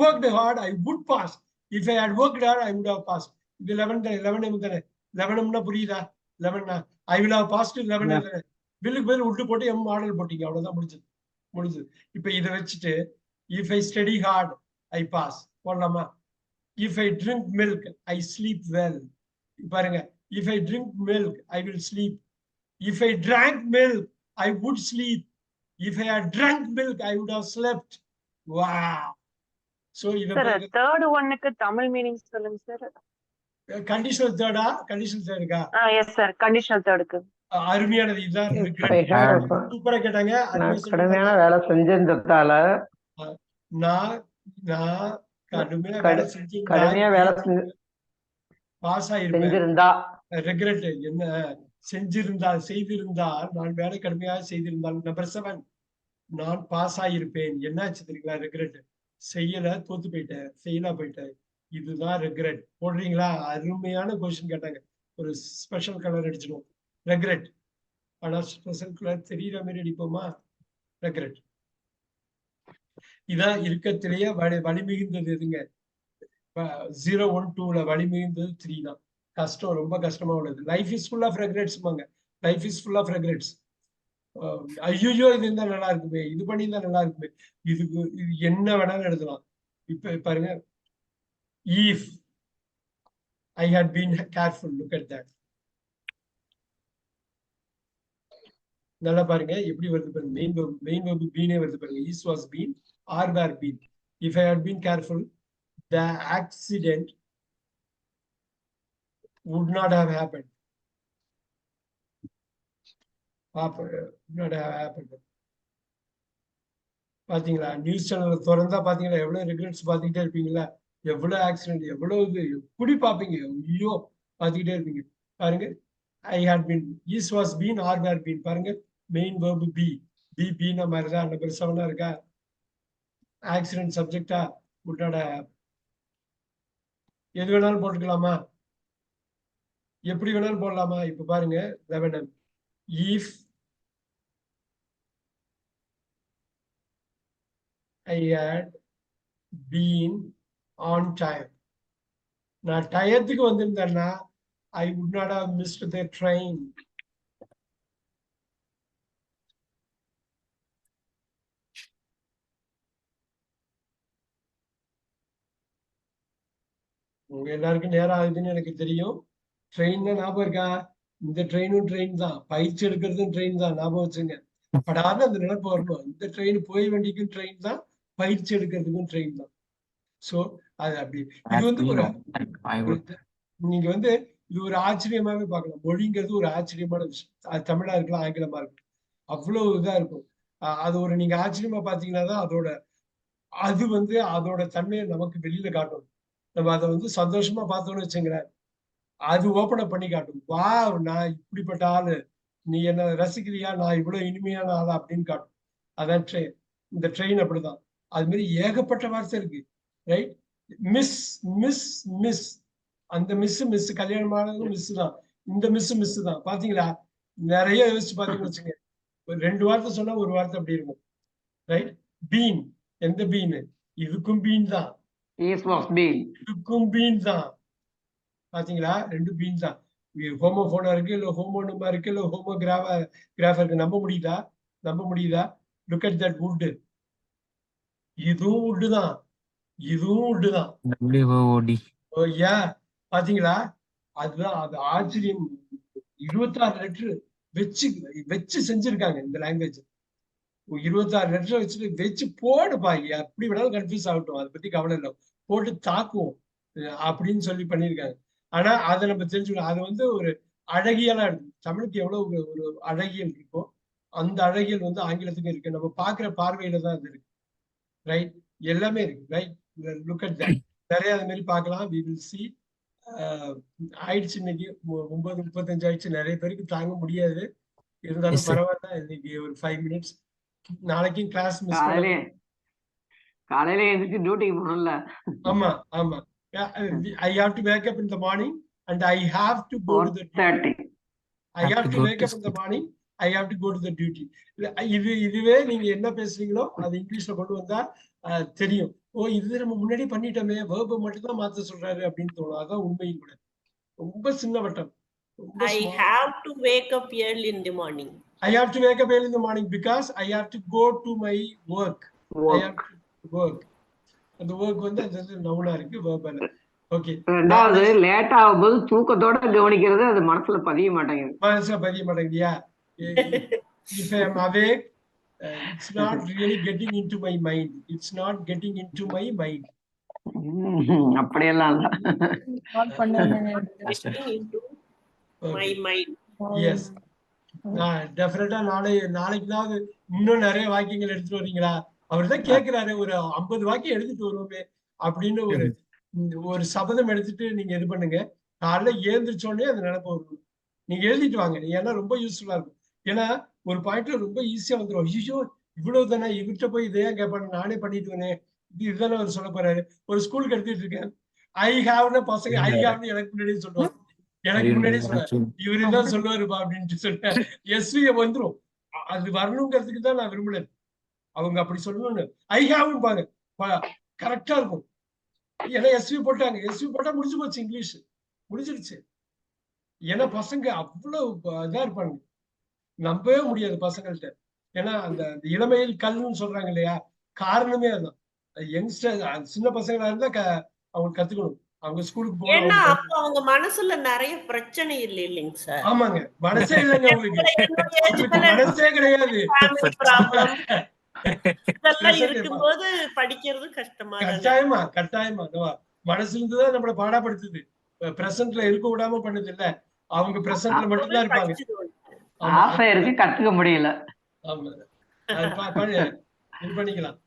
worked hard I would pass, if I had worked hard I would have pass. இது 11 தானே, 11 தானே, 11னா புரியுதா? 11னா ஐ வில் ஹவ் பாஸ்ட் 11 தானே. வில்லுக்கு பதில் விட்டு போட்டு எம் மாடல் போட்டீங்க, அவ்வளவுதான் முடிஞ்சது. இப்ப இதை வச்சுட்டு if I study hard I pass போடலாமா? If I drink milk, I sleep well. பாருங்க, if I drink milk, I will sleep. If I drank milk, I would sleep. If I had drank milk, I would have slept. Wow. So sir third ஒன்னுக்கு Tamil meaning சொல்லுங்க sir. Conditional தேர்டா, conditional தேர்டுக்கா? Yes sir, conditional தேர்டுக்கு. அருமையானது, இதுதான் சூப்பரா கேட்டாங்க. கடுமையான வேலை செஞ்சிருந்ததால நான் கடுமையா வேலை பாஸ் ஆயிருந்தா ரெக்ரெட் என்ன செய்திருந்தால் நான் வேலை கடுமையாக செய்திருந்தால். நம்பர் 7 நான் பாஸ் ஆயிருப்பேன். என்னாச்சு தெரியுங்களா? ரெக்ரெட் செய்யல, தோத்து போயிட்டேன், செய்யலாம் போயிட்டேன், இதுதான் ரெக்ரெட். போடுறீங்களா? அருமையான கொஸ்டின் கேட்டாங்க. ஒரு ஸ்பெஷல் கலர் அடிச்சிடும் ரெக்ரெட். ஆனா ஸ்பெஷல் கலர் தெரியுற மாதிரி அடிப்போமா? ரெக்ரெட். இதான் இருக்கத்திலேயே வலி மிகுந்தது எதுங்க? 0, 1, 2ல வலி மிகுந்தது 3 தான். கஷ்டம், ரொம்ப கஷ்டமா உள்ளது. Life is full of regrets. Life is full of regrets. ஐயோ இது இருந்தா நல்லா இருக்குமே, இது பண்ணியிருந்தா நல்லா இருக்குமே, இது என்ன வேணாலும் எழுதலாம். இப்ப பாருங்க, if I had been careful, look at that. நல்லா பாருங்க எப்படி வருது பாருங்க. மெயின் verb been வருது பாருங்க. is, was, been, or were been. If I had been careful, the accident would not have happened. பாத்தீங்களா? நியூஸ் சேனல் திறந்தா பாத்தீங்களா எவ்வளவு ரெக்ரெட்ஸ் பாத்துக்கிட்டே இருப்பீங்களா? எவ்வளவு ஆக்சிடென்ட், எவ்வளவு இது எப்படி பாப்பீங்க? ஐயோ பாத்துக்கிட்டே இருப்பீங்க. பாருங்க, I had been, is, was, been, or were been. பாருங்க, மெயின் verb be, be மாதிரிதான். நம்பர் 7 இருக்கா? ஆக்சிடென்ட் சப்ஜெக்டா? would not have. எது வேணாலும் போட்டுக்கலாமா? எப்படி வேணாலும் போடலாமா? இப்ப பாருங்க 11. If I had been on time, நான் டயத்துக்கு வந்திருந்தேன்னா I would not have missed the train. உங்க எல்லாருக்கும் நேரம் ஆகுதுன்னு எனக்கு தெரியும். ட்ரெயின் தான் ஞாபகம் இருக்கா? இந்த ட்ரெயினும் ட்ரெயின் தான், பயிற்சி எடுக்கிறதும் ட்ரெயின் தான். ஞாபகம் வச்சுங்க, படாத அந்த நினைப்பு வரணும். இந்த ட்ரெயின் போய் வண்டிக்கும் ட்ரெயின் தான், பயிற்சி எடுக்கிறதுக்கும் ட்ரெயின் தான். சோ அது அப்படி. இது வந்து நீங்க வந்து இது ஒரு ஆச்சரியமாவே பார்க்கலாம். மொழிங்கிறது ஒரு ஆச்சரியமான விஷயம். அது தமிழா இருக்கலாம், ஆங்கிலமா இருக்கும், அவ்வளவு இதா இருக்கும். அது ஒரு நீங்க ஆச்சரியமா பாத்தீங்கன்னா தான் அது வந்து அதோட தன்மையை நமக்கு வெளியில காட்டும். நம்ம அதை வந்து சந்தோஷமா பார்த்தோம்னு வச்சுங்களேன், அது ஓபன் அப் பண்ணி காட்டும். வா, நான் இப்படிப்பட்ட ஆளு, நீ என்ன ரசிக்கிறியா, நான் இவ்வளவு இனிமையான ஆளா அப்படின்னு காட்டும். அதான் ட்ரெயின். இந்த ட்ரெயின் அப்படிதான். அது மாதிரி ஏகப்பட்ட வார்த்தை இருக்கு, ரைட்? Miss, miss, miss. அந்த மிஸ் கல்யாணமானதும் மிஸ் தான், இந்த மிஸ் தான். பாத்தீங்களா? நிறைய யோசிச்சு பாத்தீங்கன்னு வச்சுங்க, 2 வார்த்தை சொன்னா ஒரு வார்த்தை அப்படி இருக்கும், ரைட்? பீன், எந்த பீன்? இதுக்கும் பீன் தான், இதுக்கும் பீன் தான். பாத்தீங்களா? 2 பீன் தான். ஹோமோபோனா இருக்கு, இல்ல ஹோமோனுமா இருக்கு, இல்ல ஹோமோகிராஃபா இருக்கு. நம்ப முடியுதா? Look at that would. இதுவும் வுட் தான், இதுவும் வுட் தான். பாத்தீங்களா? அதுதான் அது ஆச்சரியம். 26 லெட்டர் வச்சு செஞ்சிருக்காங்க இந்த லாங்குவேஜ். 26 லெட்டர் வச்சு போடுப்பா, எப்படி வேணாலும் கன்ஃபியூஸ் ஆகட்டும், அதை பத்தி கவலை இல்லை, போட்டு தாக்குவோம் அப்படின்னு சொல்லி பண்ணியிருக்காங்க. ஆனா அதை நம்ம தெரிஞ்சுக்கணும். அது வந்து ஒரு அழகியலா இருக்கு. தமிழுக்கு எவ்வளவு ஒரு அழகியல் இருக்கோ அந்த அழகியல் வந்து ஆங்கிலத்துக்கும் இருக்கு. நம்ம பாக்குற பார்வையில தான் அது இருக்கு, ரைட்? எல்லாமே இருக்கு, ரைட்? Look at that. நிறைய அது மாதிரி பார்க்கலாம். we will see. ஆயிடுச்சு, இன்னைக்கு 9:35 ஆயிடுச்சு. நிறைய பேருக்கு தாங்க முடியாது, இருந்தாலும் பரவாயில்ல. இன்னைக்கு ஒரு 5 minutes. நாளைக்கும் கிளாஸ் மிஸ் காலையில எழுந்திரிச்சு டியூட்டிக்கு போகணும்ல. ஆமா ஆமா. I have to wake up in the morning and I have to go to the 4:30. I have to wake up in the morning. I have to go to the duty. இதுவே நீங்க என்ன பேசுறீங்களோ அது இங்கிலீஷ்ல கொண்டு வந்தா தெரியும். ஓ இது நம்ம முன்னாடி பண்ணிட்டோமே, வேர்பை மட்டும் தான் மாத்த சொல்றாரு அப்படின்னு தோணும். அதான் உண்மையும் கூட. ரொம்ப சின்ன வட்டம். I have to wake up early in the morning. I have to wake up early in the morning because I have to go to my work. I have to work. அந்த ஒர்க் வந்து அது நவுனா இருக்கு, verbal. Okay. ரெண்டாவது late ஆகும்போது தூக்கத்தோட கவனிக்கிறது அது மனசுல பதிய மாட்டேங்குது. மனசுல பதிய மாட்டேங்குதியா? If I am awake, it's not really getting into my mind. It's not getting into my mind. அப்படியெல்லாம் இல்ல. Getting into my mind. Yes. டெஃபினட்டா நாளைக்குனாவது இன்னும் நிறைய வாக்கியங்கள் எடுத்துட்டு வரீங்களா? அவர்தான் கேக்குறாரு, ஒரு 50 வாக்கியம் எடுத்துட்டு வருவோமே அப்படின்னு ஒரு சபதம் எடுத்துட்டு நீங்க இது பண்ணுங்க. காலைல ஏந்திரிச்சோடனே அது நினைப்பு வரும். நீங்க எழுதிட்டு வாங்க, ஏன்னா ரொம்ப யூஸ்ஃபுல்லா இருக்கும். ஏன்னா ஒரு பாயிண்ட்ல ரொம்ப ஈஸியா வந்துடும். ஐயோ இவ்வளவு தானே, இவர்கிட்ட போய் இதையா கேட்பாங்க, நானே பண்ணிட்டு இதுதானே அவர் சொல்ல போறாரு. ஒரு ஸ்கூலுக்கு எடுத்துட்டு இருக்கேன், ஐ ஹாவ்னு பசங்க ஐ ஹாவ்னு எனக்கு முன்னாடியே சொல்லுவாங்க. எனக்கு முன்னாடியே சொல்லுவாரு, இவரு தான் சொல்லுவாருப்பா அப்படின்ட்டு சொல்றேன். எஸ்வி வந்துரும். அது வரணுங்கிறதுக்கு தான் நான் விரும்பல. அவங்க அப்படி சொல்லணும்னு ஐ ஹாவ்னு பாங்க கரெக்டா இருக்கும். ஏன்னா எஸ்வி போட்டாங்க, எஸ்வி போட்டா முடிஞ்சு போச்சு, இங்கிலீஷ் முடிஞ்சிருச்சு. ஏன்னா பசங்க அவ்வளவு இதா இருப்பாங்க, நம்பவே முடியாது பசங்கள்ட்ட. ஏன்னா அந்த இளமையில் கல்லுன்னு சொல்றாங்க இல்லையா, காரணமே அதுதான். யங்ஸ்டர் சின்ன பசங்களா இருந்தா அவங்க கத்துக்கணும், அவங்க ஸ்கூலுக்கு ஏன்னா போகணும். அப்ப அவங்க மனசுல நிறைய பிரச்சனை இல்லைங்க சார். ஆமாங்க, மனசே இல்லைங்க அவங்களுக்கு, மனசே கிடையாது. இதெல்லாம் இருக்கும்போது படிக்கிறது கஷ்டமா கட்டாயமா மனசுல இருந்துதான் நம்மள பாடாப்படுத்துது. பிரசன்ட்ல இருக்க விடாம பண்ணுது இல்ல, அவங்க பிரசன்ட்ல மட்டும்தான் இருப்பாங்க. ஆசை இருக்கு, கத்துக்க முடியல. ஆமா, இது பண்ணிக்கலாம்.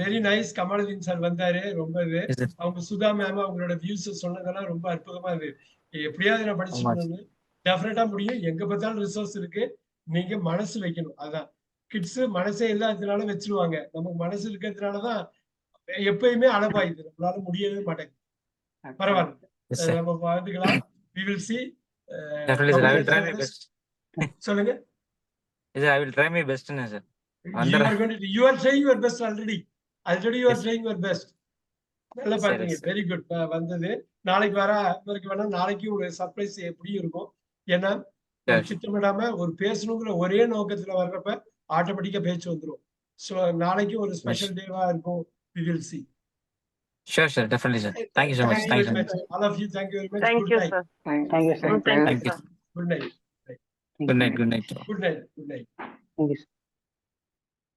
Very nice. கமாலுதீன் சார் வந்தாரு, ரொம்ப இது. அவங்க சுதா மேம் அவங்களோட வியூஸ் சொன்னதெல்லாம் ரொம்ப அற்புதமா இருக்கு. எப்படியாவது நான் படிச்சுக்கணும், டெஃபினட்டா முடியும். எங்க பார்த்தாலும் ரிசோர்ஸ் இருக்கு, நீங்க மனசு வைக்கணும். அதான் கிட்ஸ் மனசே இல்லாததுனால வச்சிருவாங்க, நமக்கு மனசு இருக்கிறதுனாலதான் எப்பயுமே அழப்பாயுது, நம்மளால முடியவே மாட்டேங்குது. பரவாயில்ல, நம்ம பார்த்துக்கலாம். We will see. சொல்லுங்க. I will try my best, sir. You are trying your best already. You are trying your best. நல்லா பாத்தீங்க, வெரி குட். வந்தது நாளைக்கு வேணா நாளைக்கு ஒரு சர்ப்ரைஸ் எப்படி இருக்கும். ஏன்னா திட்டமிடாம ஒரு பேசணுங்கிற ஒரே நோக்கத்துல வர்றப்ப ஆட்டோமேட்டிக்கா பேச்சு வந்துரும். சோ நாளைக்கு ஒரு ஸ்பெஷல் டேவா இருக்கும். We will see. Sure, definitely, sir. Thank you so much. Thank you. All of you, thank you very much. Thank you, sir. Thank you, sir. Thank you, sir. Good night. Good night. Good night. Thank you.